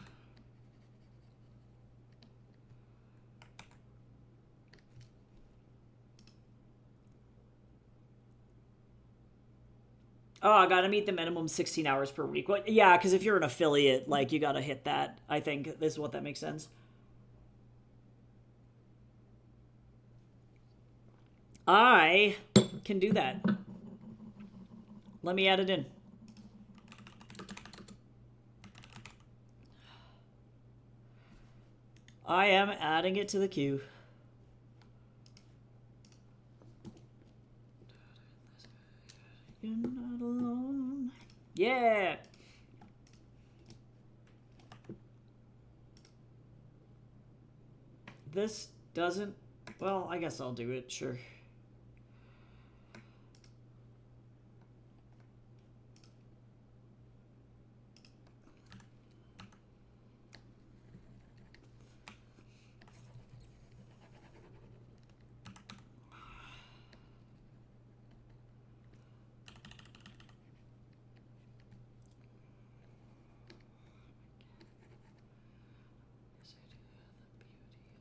Oh, I gotta meet the minimum 16 hours per week. Well, yeah, because if you're an affiliate, like, you gotta hit that. I think this is what that makes sense. I can do that. Let me add it in. I am adding it to the queue. You're not alone. Yeah. This doesn't... Well, I guess I'll do it, sure.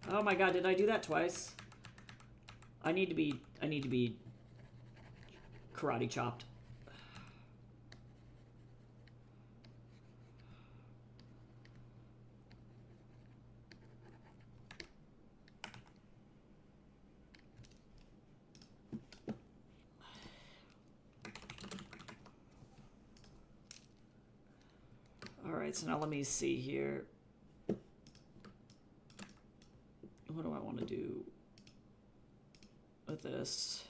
Oh my god, did I do that twice? I need to be karate chopped. Alright, so now let me see here. What do I want to do with this?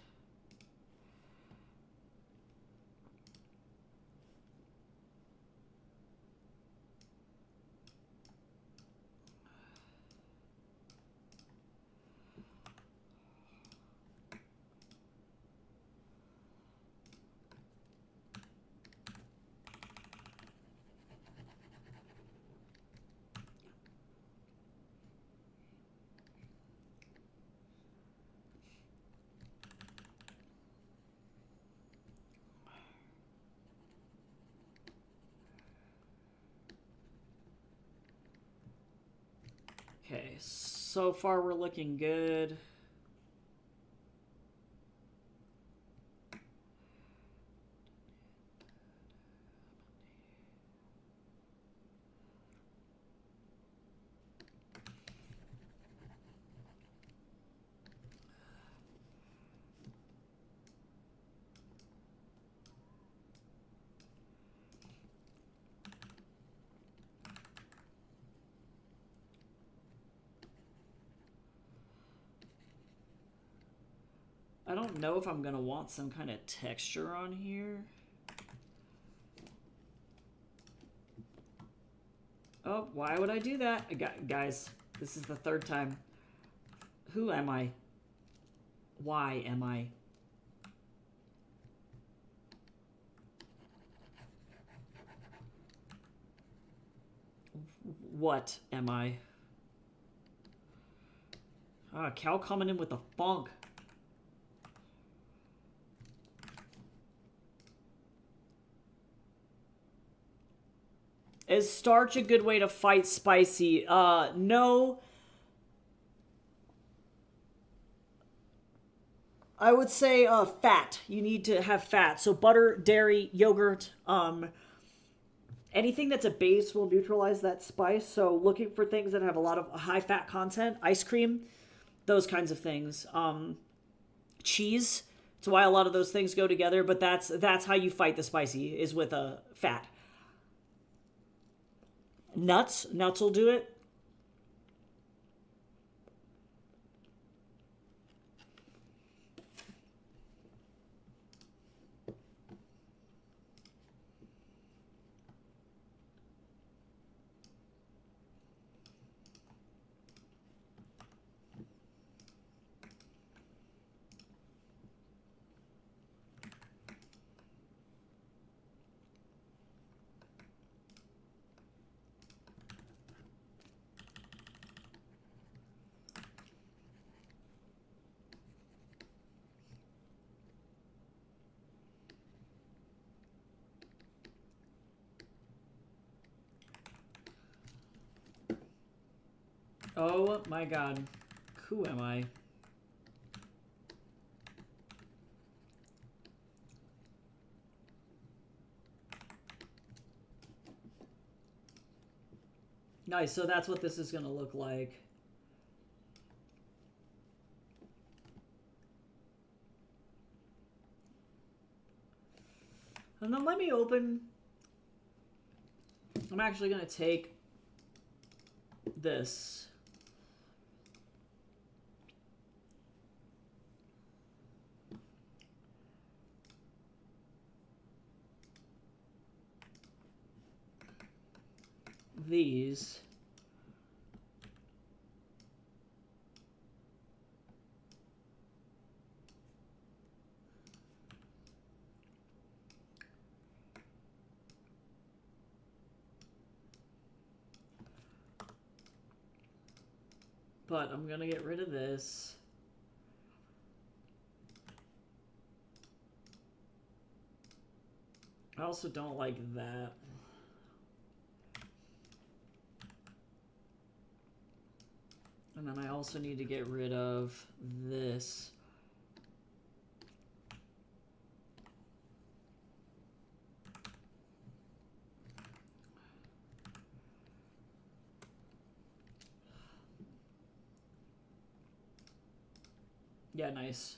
Okay, so far we're looking good. I don't know if I'm gonna want some kind of texture on here. Oh, why would I do that? Guys, this is the third time. Who am I? Why am I? What am I? Ah, Cal coming in with the funk. Is starch a good way to fight spicy? No. I would say fat. You need to have fat. So butter, dairy, yogurt, anything that's a base will neutralize that spice. So looking for things that have a lot of high fat content, ice cream, those kinds of things. Cheese. That's why a lot of those things go together, but that's how you fight the spicy is with a fat. Nuts will do it. Oh my god. Who am I? Nice, so that's what this is going to look like. And then let me open... I'm actually going to take this. These. But I'm gonna get rid of this. I also don't like that. And then I also need to get rid of this. Yeah, nice.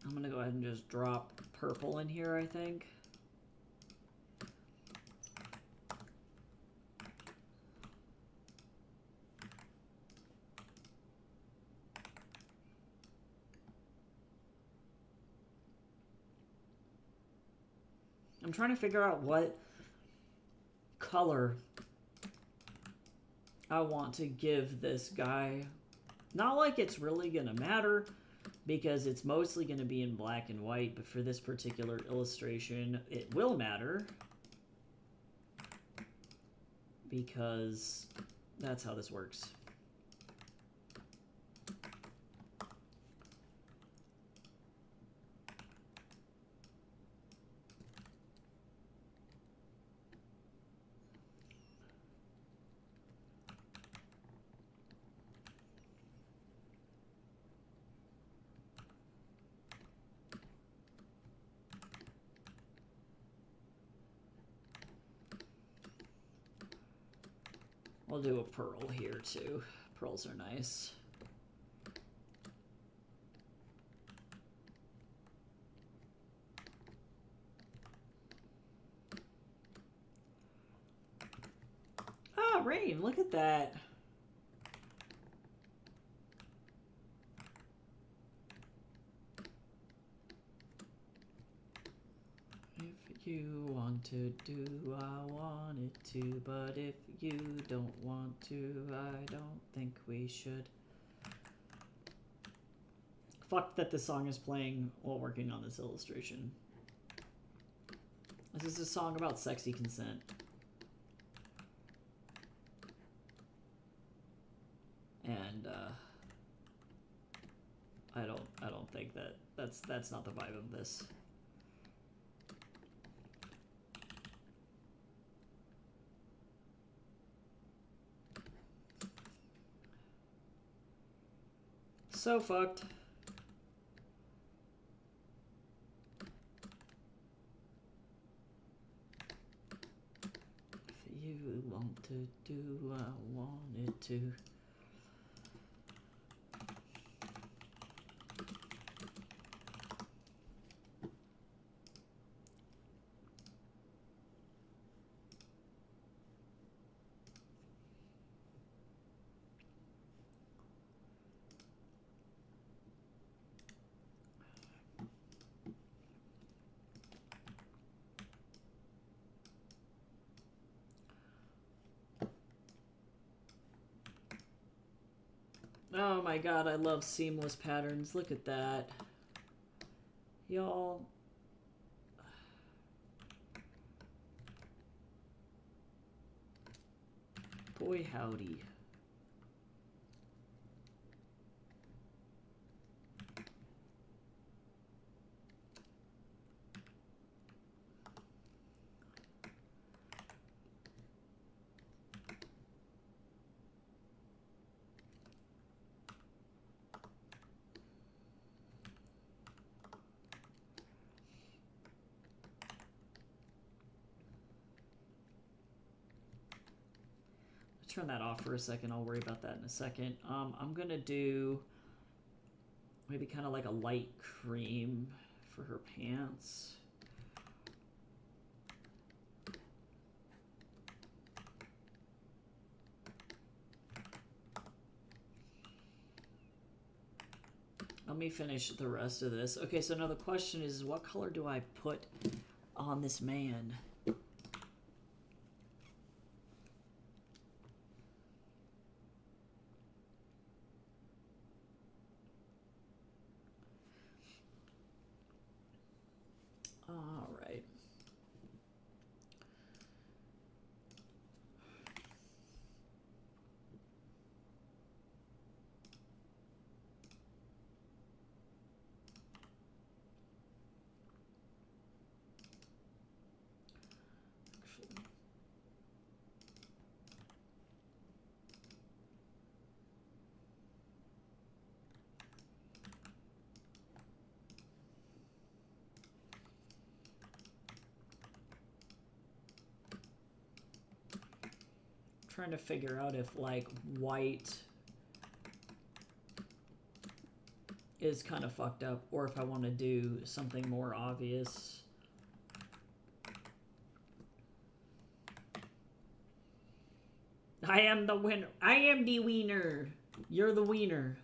I'm gonna go ahead and just drop purple in here, I think. I'm trying to figure out what color I want to give this guy. Not like it's really gonna matter, because it's mostly going to be in black and white, but for this particular illustration, it will matter, because that's how this works. I'll do a pearl here too. Pearls are nice. Ah, rain, look at that. If you want to do, I want it to, but if you don't want to, I don't think we should. Fuck that this song is playing while working on this illustration. This is a song about sexy consent. And I don't think that's not the vibe of this. So fucked. If you want to do, I want it to. Oh my god, I love seamless patterns. Look at that. Y'all. Boy howdy. turn that off for a second. I'll worry about that in a second. I'm gonna do maybe kind of like a light cream for her pants. Let me finish the rest of this. Okay, so now the question is, what color do I put on this man? All right. Trying to figure out if like white is kind of fucked up or if I want to do something more obvious. I am the winner. I am the wiener. You're the wiener.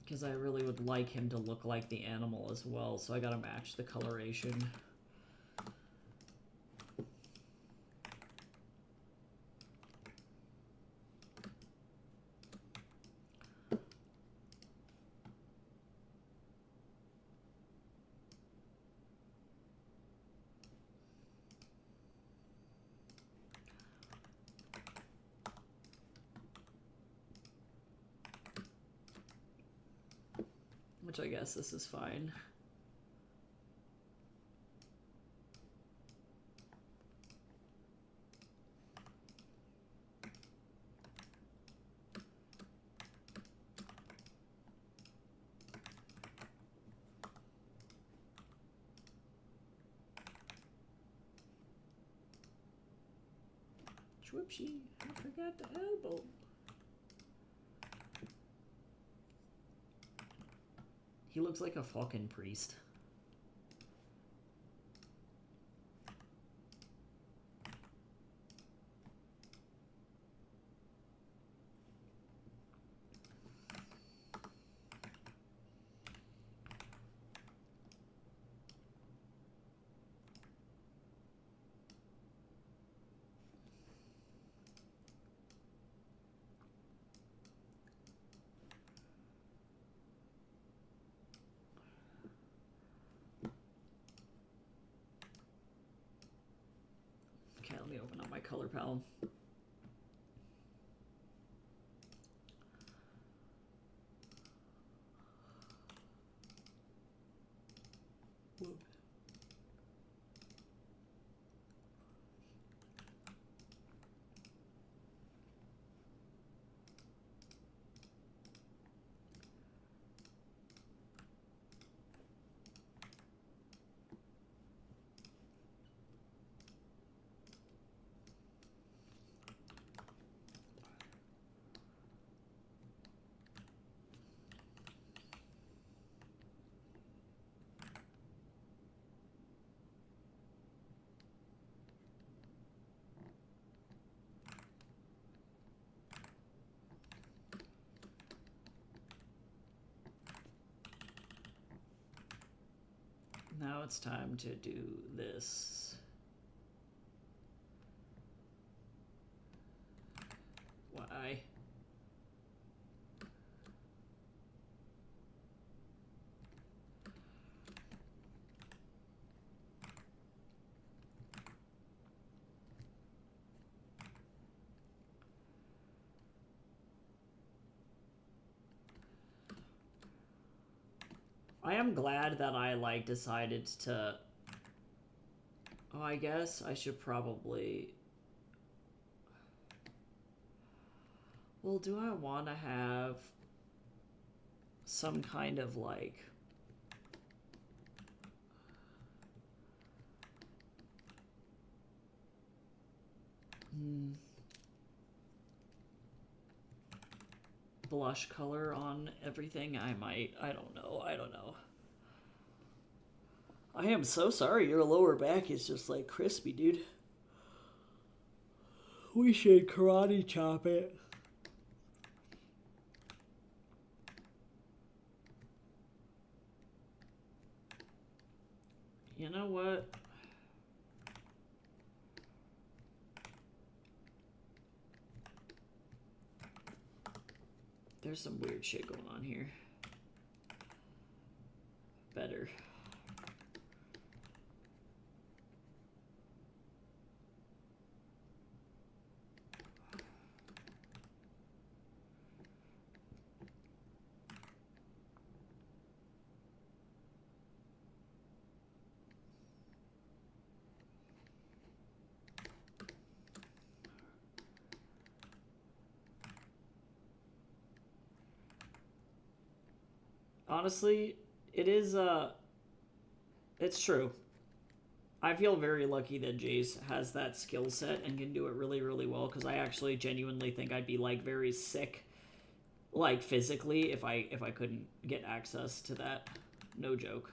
Because I really would like him to look like the animal as well, so I gotta match the coloration. Which I guess this is fine. Whoopsie, I forgot the elbow. He looks like a fucking priest. Okay, let me open up my color palette. Whoop. Now it's time to do this. Why? I am glad that I, like, decided to... Oh, I guess I should probably... Well, do I want to have some kind of, like... blush color on everything? I might. I don't know. I don't know. I am so sorry your lower back is just like crispy, dude. We should karate chop it. You know what? There's some weird shit going on here. Better. Honestly, it is, it's true. I feel very lucky that Jace has that skill set and can do it really, really well, because I actually genuinely think I'd be, like, very sick, like, physically, if I couldn't get access to that. No joke.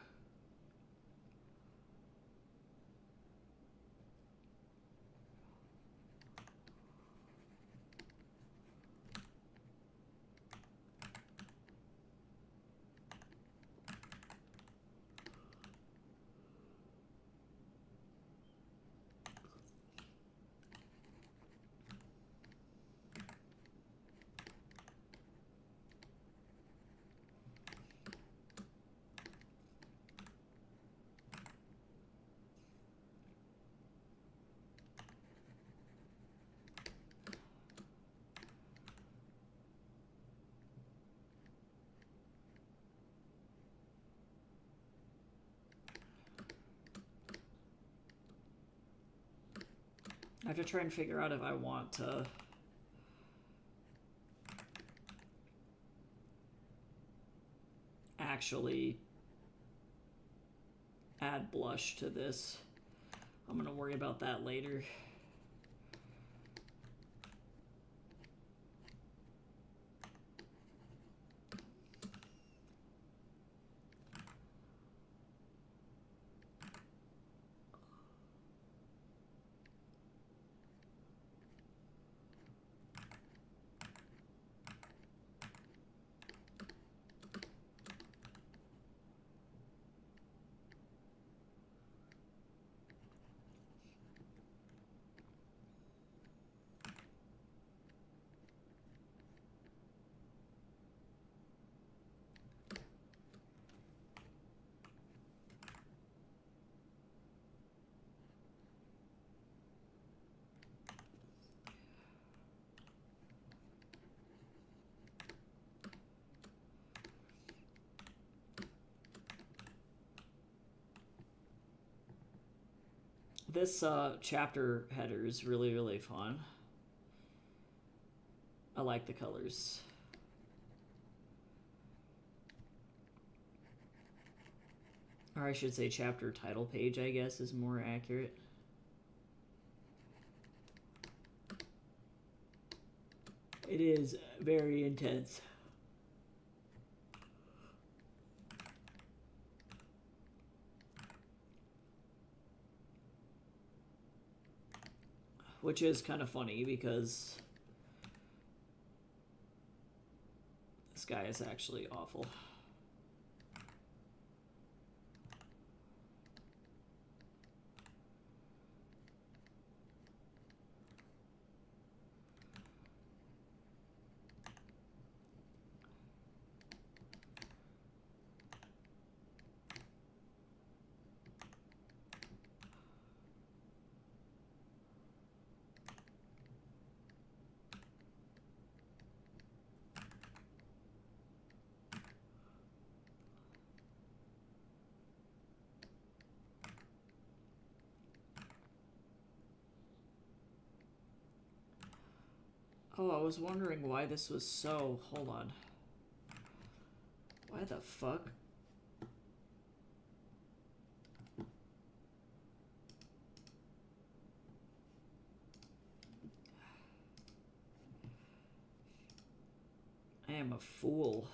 I have to try and figure out if I want to actually add blush to this. I'm gonna worry about that later. This chapter header is really, really fun. I like the colors. Or I should say chapter title page, I guess, is more accurate. It is very intense. Which is kind of funny because this guy is actually awful. Oh, I was wondering why this was so... Hold on. Why the fuck? I am a fool.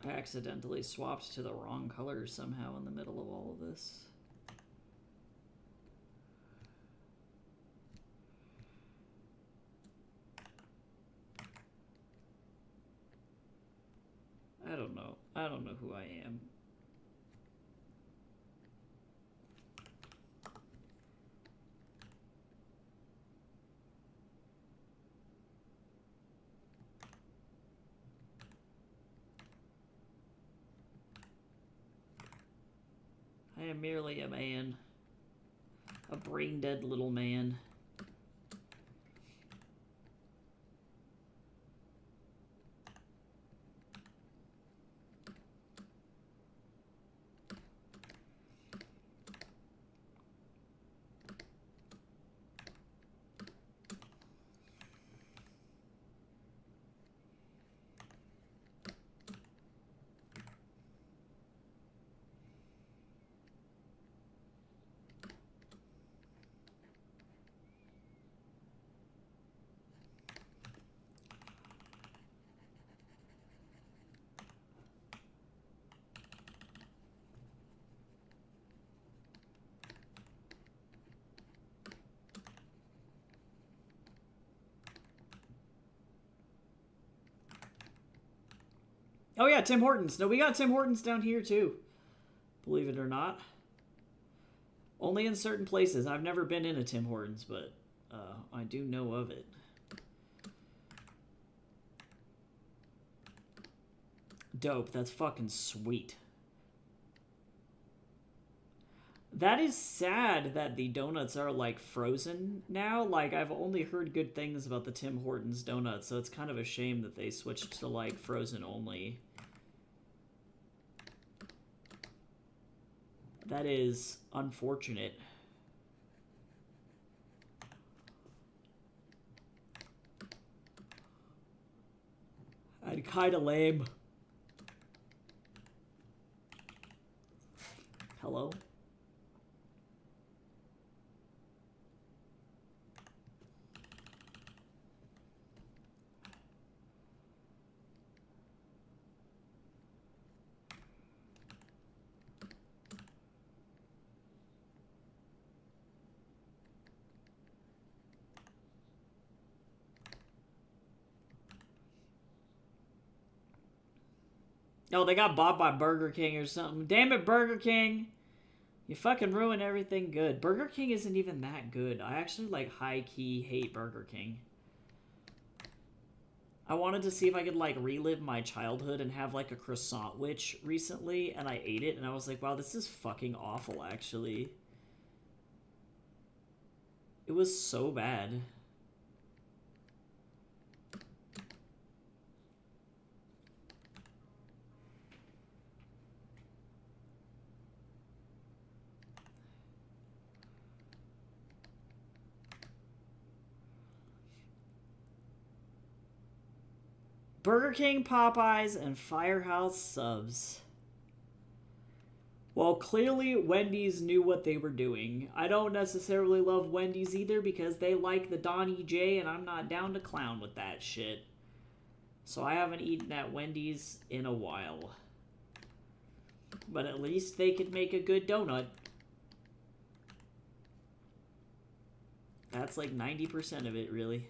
I accidentally swapped to the wrong color somehow in the middle of all of this. I don't know. I don't know who I am. I am merely a man. A brain-dead little man. Oh yeah, Tim Hortons. No, we got Tim Hortons down here too. Believe it or not. Only in certain places. I've never been in a Tim Hortons, but I do know of it. Dope. That's fucking sweet. That is sad that the donuts are, like, frozen now. Like, I've only heard good things about the Tim Hortons donuts, so it's kind of a shame that they switched to, like, frozen only. That is unfortunate. I'd kind of lame. Hello? Oh, they got bought by Burger King or something. Damn it, Burger King! You fucking ruin everything good. Burger King isn't even that good. I actually, like, high-key hate Burger King. I wanted to see if I could, like, relive my childhood and have, like, a croissant witch recently, and I ate it, and I was like, wow, this is fucking awful, actually. It was so bad. Burger King, Popeyes, and Firehouse Subs. Well, clearly Wendy's knew what they were doing. I don't necessarily love Wendy's either because they like the Donnie J, and I'm not down to clown with that shit. So I haven't eaten at Wendy's in a while. But at least they could make a good donut. That's like 90% of it, really.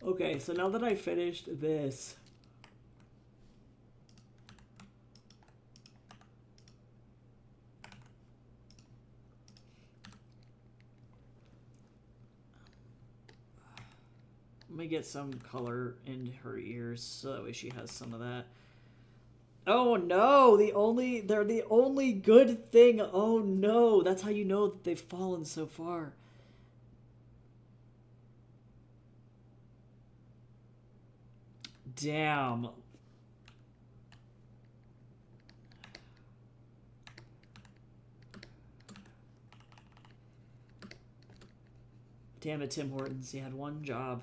Okay, so now that I finished this, let me get some color in her ears so that way she has some of that. Oh no, they're the only good thing. Oh no, that's how you know that they've fallen so far. Damn. Damn it, Tim Hortons. You had one job.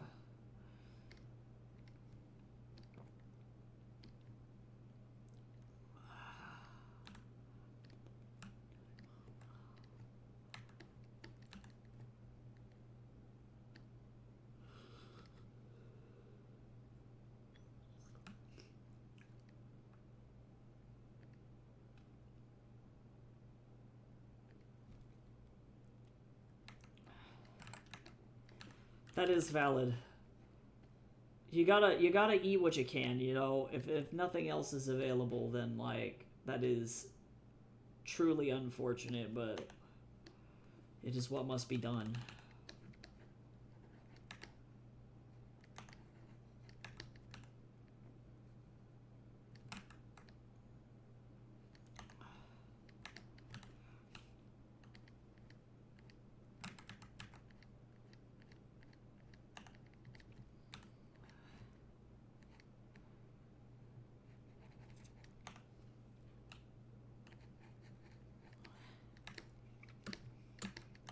That is valid. You gotta eat what you can, you know? If nothing else is available, then, like, that is truly unfortunate, but it is what must be done.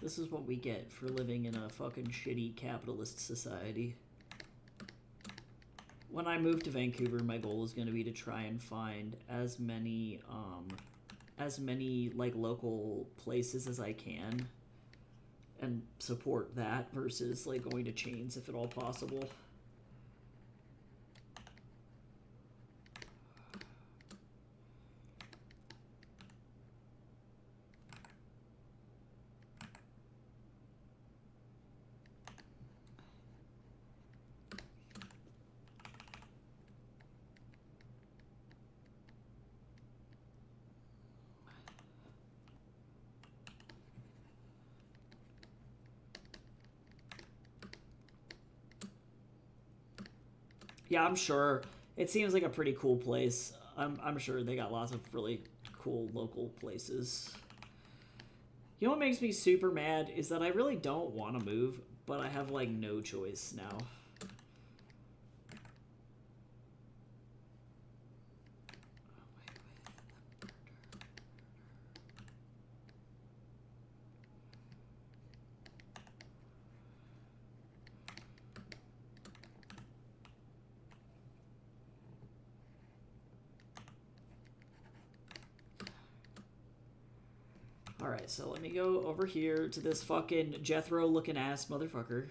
This is what we get for living in a fucking shitty capitalist society. When I move to Vancouver, my goal is going to be to try and find as many like local places as I can and support that versus like going to chains if at all possible. Yeah, I'm sure. It seems like a pretty cool place. I'm sure they got lots of really cool local places. You know what makes me super mad is that I really don't want to move, but I have like no choice now. Alright, so let me go over here to this fucking Jethro looking ass motherfucker.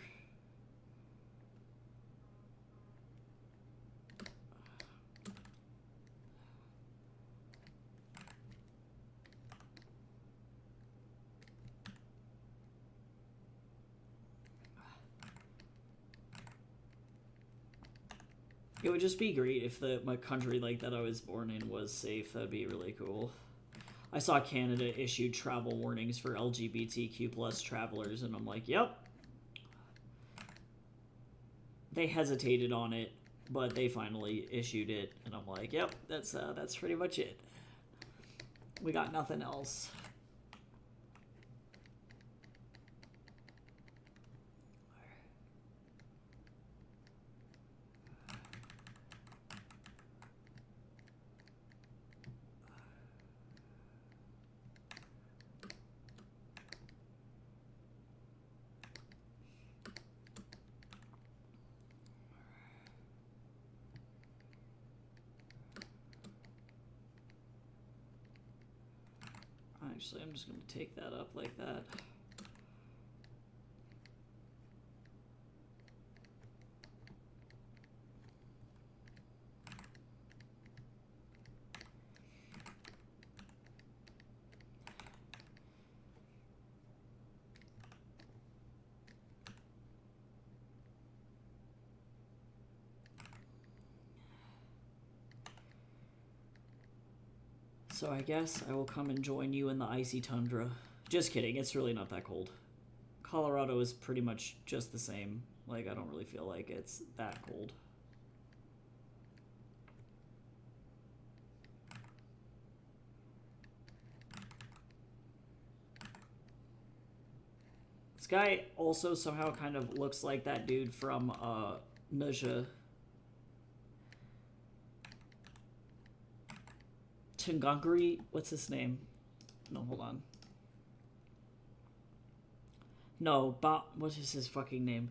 It would just be great if my country like that I was born in was safe. That'd be really cool. I saw Canada issued travel warnings for LGBTQ plus travelers, and I'm like, yep. They hesitated on it, but they finally issued it, and I'm like, yep, that's pretty much it. We got nothing else. Actually, I'm just going to take that up like that. So I guess I will come and join you in the icy tundra. Just kidding, it's really not that cold. Colorado is pretty much just the same. Like, I don't really feel like it's that cold. This guy also somehow kind of looks like that dude from Naja. Chingangri? What's his name? No, hold on. No, what is his fucking name?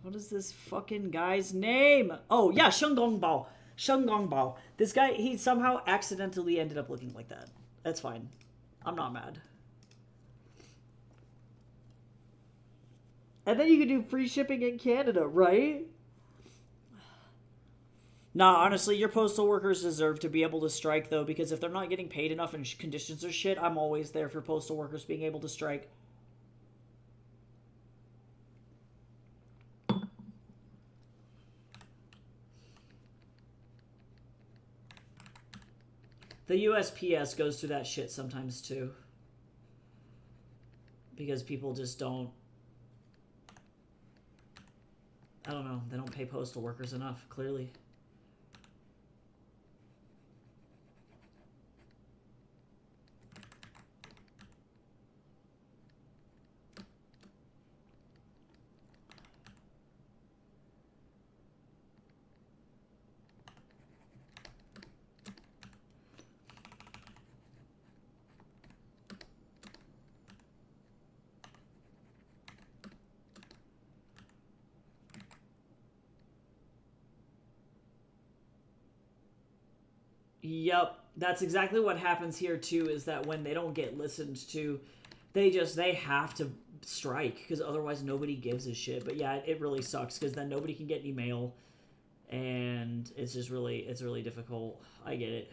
What is this fucking guy's name? Oh, yeah, Sheng Gongbao. Sheng Gongbao. This guy, he somehow accidentally ended up looking like that. That's fine. I'm not mad. And then you can do free shipping in Canada, right? Nah, honestly, your postal workers deserve to be able to strike, though, because if they're not getting paid enough and conditions are shit, I'm always there for postal workers being able to strike. The USPS goes through that shit sometimes, too. Because people just don't... I don't know. They don't pay postal workers enough, clearly. Yep, that's exactly what happens here too, is that when they don't get listened to, they have to strike, because otherwise nobody gives a shit. But yeah, it really sucks, because then nobody can get any mail, and it's really difficult. I get it.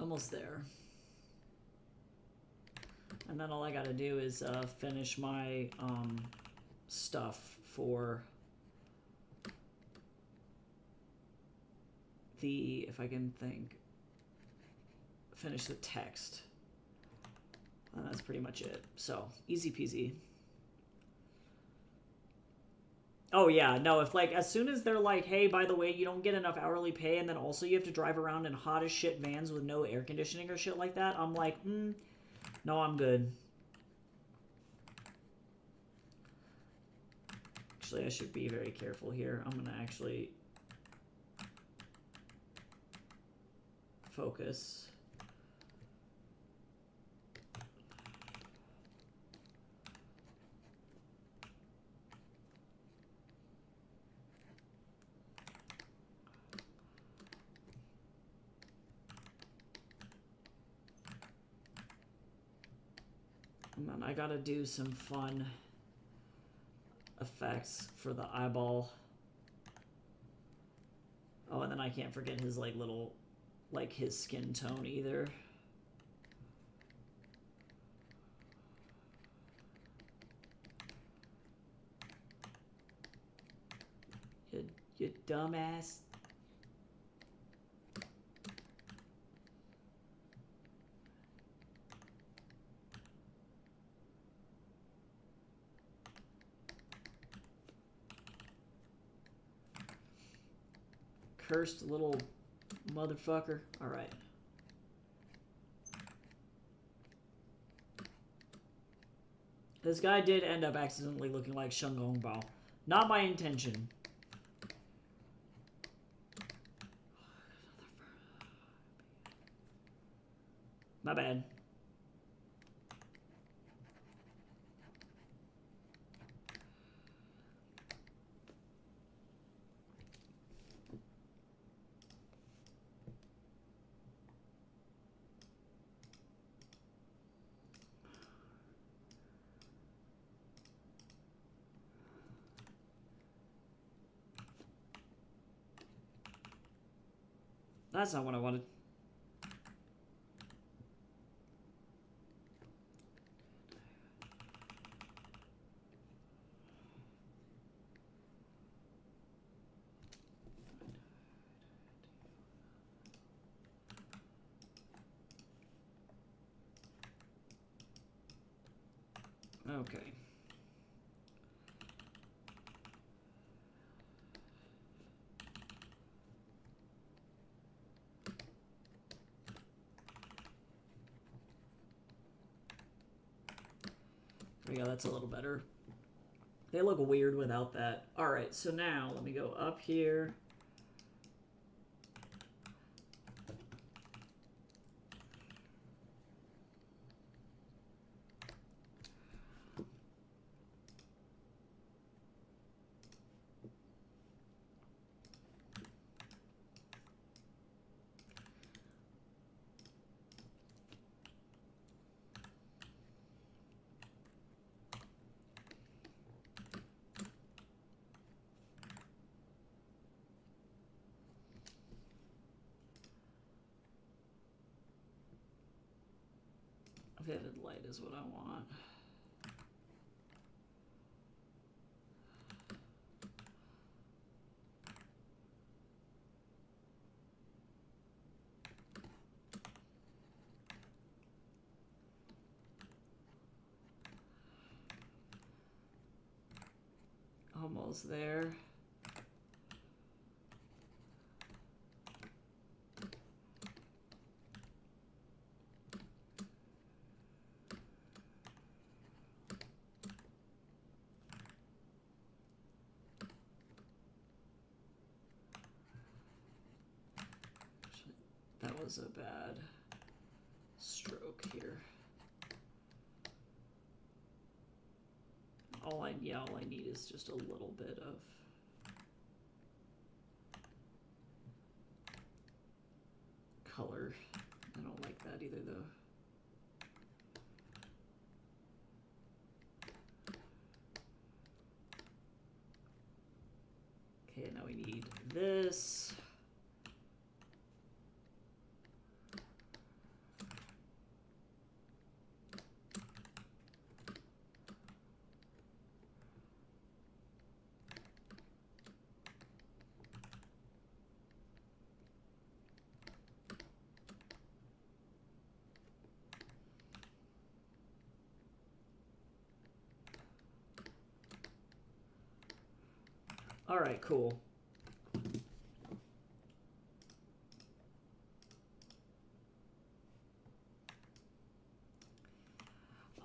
Almost there. And then all I gotta do is finish my stuff for the, if I can think, finish the text. And that's pretty much it. So, easy peasy. Oh yeah, no, if like, as soon as they're like, hey, by the way, you don't get enough hourly pay, and then also you have to drive around in hot as shit vans with no air conditioning or shit like that, I'm like, no, I'm good. Actually, I should be very careful here. I'm gonna actually focus. And then I gotta do some fun effects for the eyeball. Oh, and then I can't forget his like little, like his skin tone either. You dumbass. Cursed little motherfucker. Alright. This guy did end up accidentally looking like Sheng Gongbao. Not my intention. My bad. That's not what I wanted. Okay. There we go, that's a little better. They look weird without that. Alright, so now let me go up here. Vivid light is what I want. Almost there. That was a bad stroke here. All I need is just a little bit of color. I don't like that either though. Okay, now we need this. All right, cool.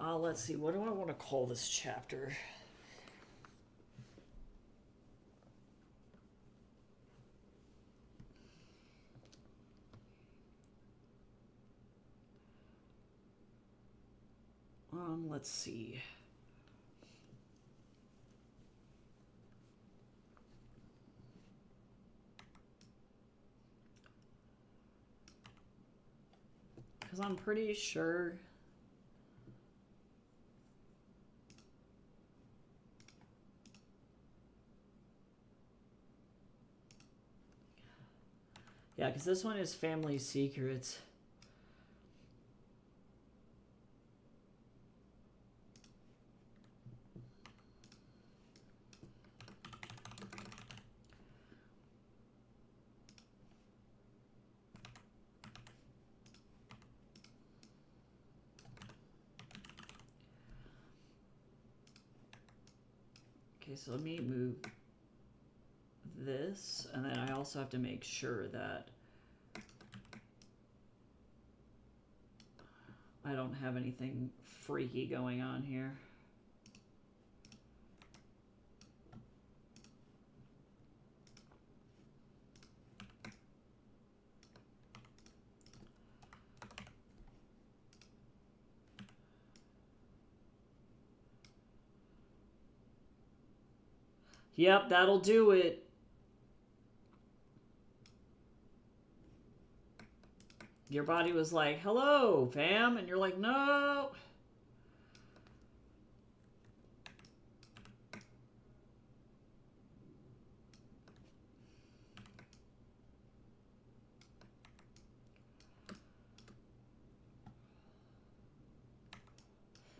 Let's see, what do I want to call this chapter? Let's see. Because I'm pretty sure Yeah, because this one is Family Secrets. Okay, so let me move this, and then I also have to make sure that I don't have anything freaky going on here. Yep, that'll do it. Your body was like, hello, fam, and you're like, no.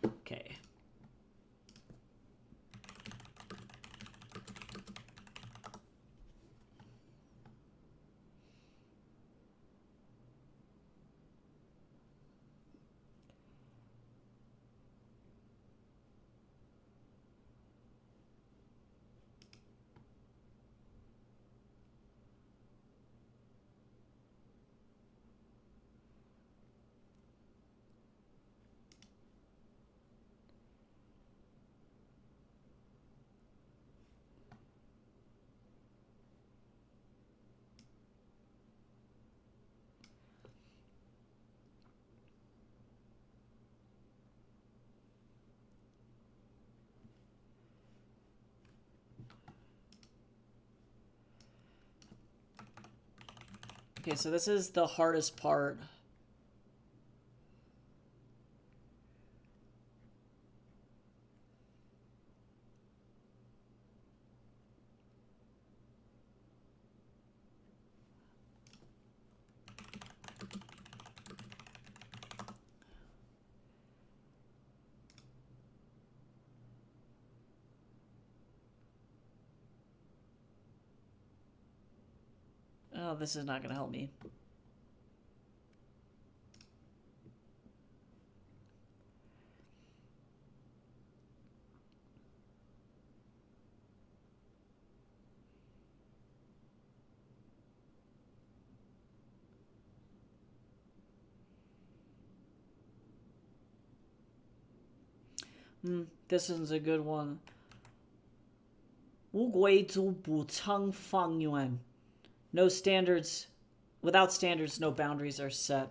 Okay. Okay, so this is the hardest part. Oh, this is not going to help me. This one's a good one. 无规则不成方圆. No standards. Without standards, no boundaries are set.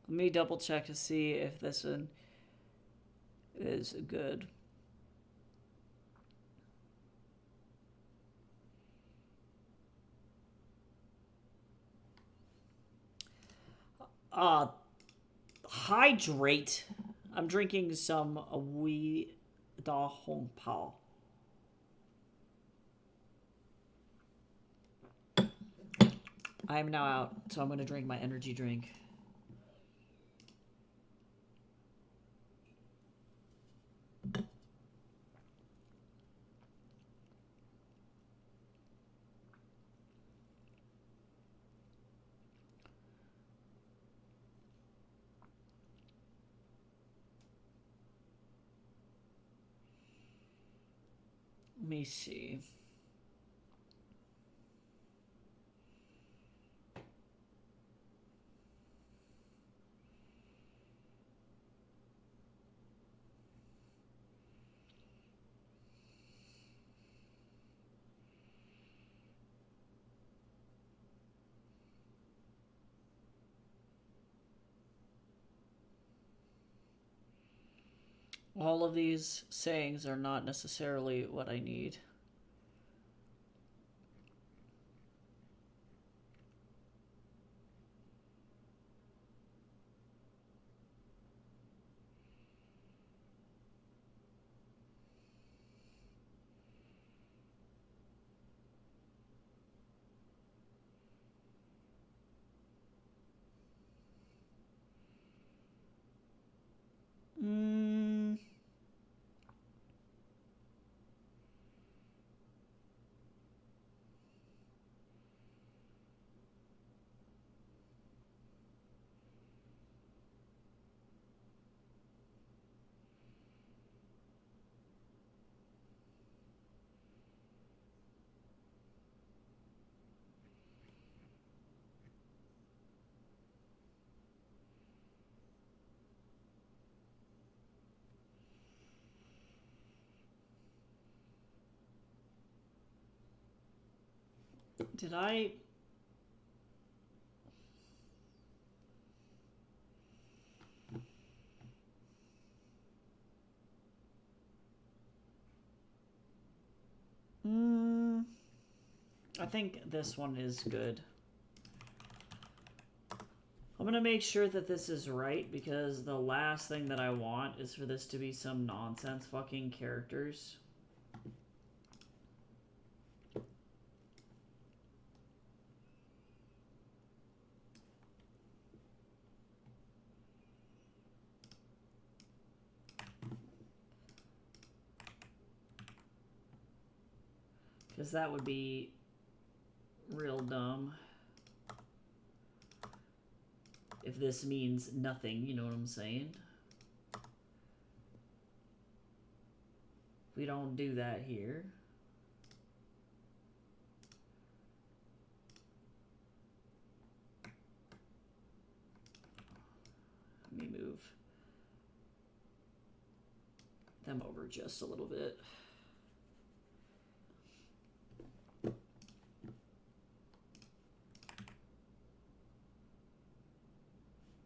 Let me double check to see if this one is good. Hydrate. I'm drinking some Wee Da Hong Pao. I am now out, so I'm going to drink my energy drink. Let me see. All of these sayings are not necessarily what I need. Did I... I think this one is good. I'm gonna make sure that this is right, because the last thing that I want is for this to be some nonsense fucking characters. Because that would be real dumb if this means nothing, you know what I'm saying? We don't do that here. Let me move them over just a little bit.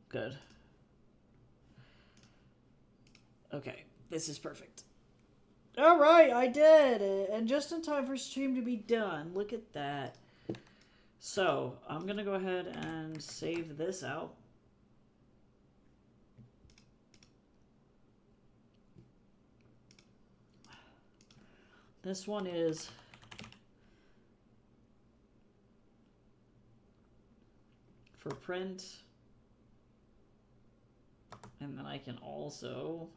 Good. Okay, this is perfect. All right, I did it, and just in time for stream to be done. Look at that. So, I'm going to go ahead and save this out. This one is for print. And then I can also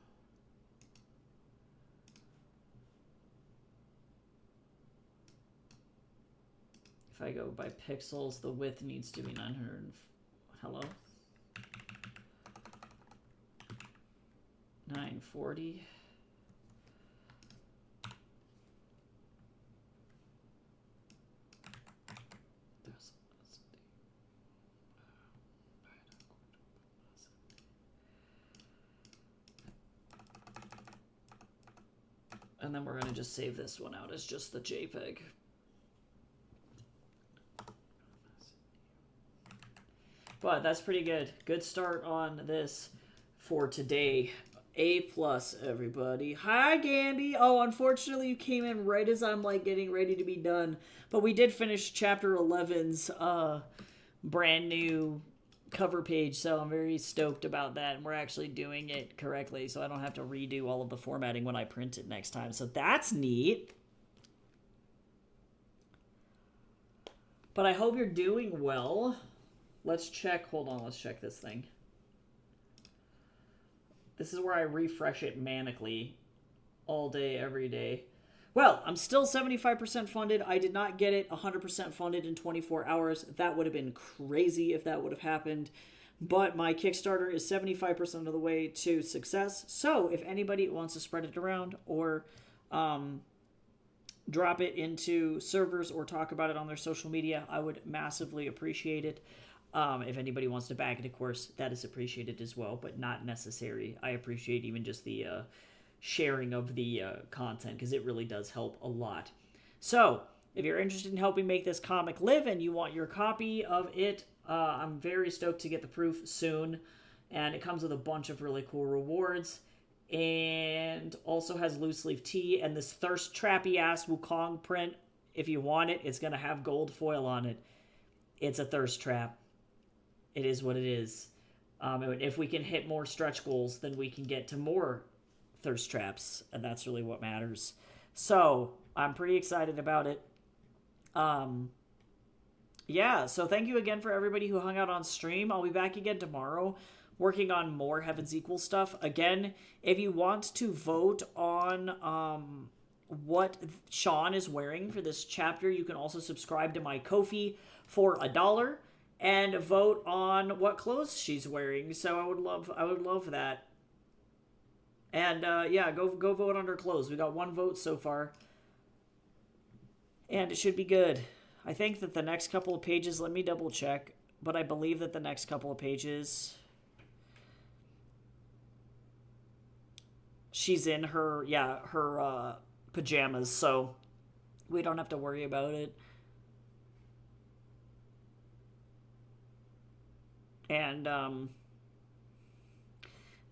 if I go by pixels, the width needs to be 900. Hello? 940. And then we're going to just save this one out as just the JPEG. But that's pretty good. Good start on this for today. A+, everybody. Hi, Gamby. Oh, unfortunately, you came in right as I'm, like, getting ready to be done. But we did finish Chapter 11's brand new cover page, so I'm very stoked about that, and we're actually doing it correctly, so I don't have to redo all of the formatting when I print it next time, so that's neat. But I hope you're doing well. Let's check, hold on, let's check this thing. This is where I refresh it manically all day, every day. Well, I'm still 75% funded. I did not get it 100% funded in 24 hours. That would have been crazy if that would have happened. But my Kickstarter is 75% of the way to success. So if anybody wants to spread it around or drop it into servers or talk about it on their social media, I would massively appreciate it. If anybody wants to back it, of course, that is appreciated as well, but not necessary. I appreciate even just the sharing of the content, because it really does help a lot. So, if you're interested in helping make this comic live and you want your copy of it, I'm very stoked to get the proof soon. And it comes with a bunch of really cool rewards. And also has loose leaf tea and this thirst trappy ass Wukong print. If you want it, it's going to have gold foil on it. It's a thirst trap. It is what it is. If we can hit more stretch goals, then we can get to more thirst traps, and that's really what matters. So I'm pretty excited about it. Yeah, so thank you again for everybody who hung out on stream. I'll be back again tomorrow working on more Heaven's Equal stuff. Again, if you want to vote on what Sean is wearing for this chapter, you can also subscribe to my Ko-fi for $1 and vote on what clothes she's wearing. So I would love that. And yeah, go vote on her clothes. We got 1 vote so far. And it should be good. I think that the next couple of pages, let me double check, but I believe that the next couple of pages, she's in her, pajamas, so we don't have to worry about it. And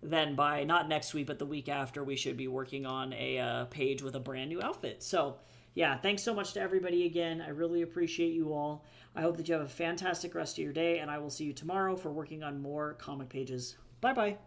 then by not next week, but the week after, we should be working on a page with a brand new outfit. So, yeah, thanks so much to everybody again. I really appreciate you all. I hope that you have a fantastic rest of your day, and I will see you tomorrow for working on more comic pages. Bye-bye.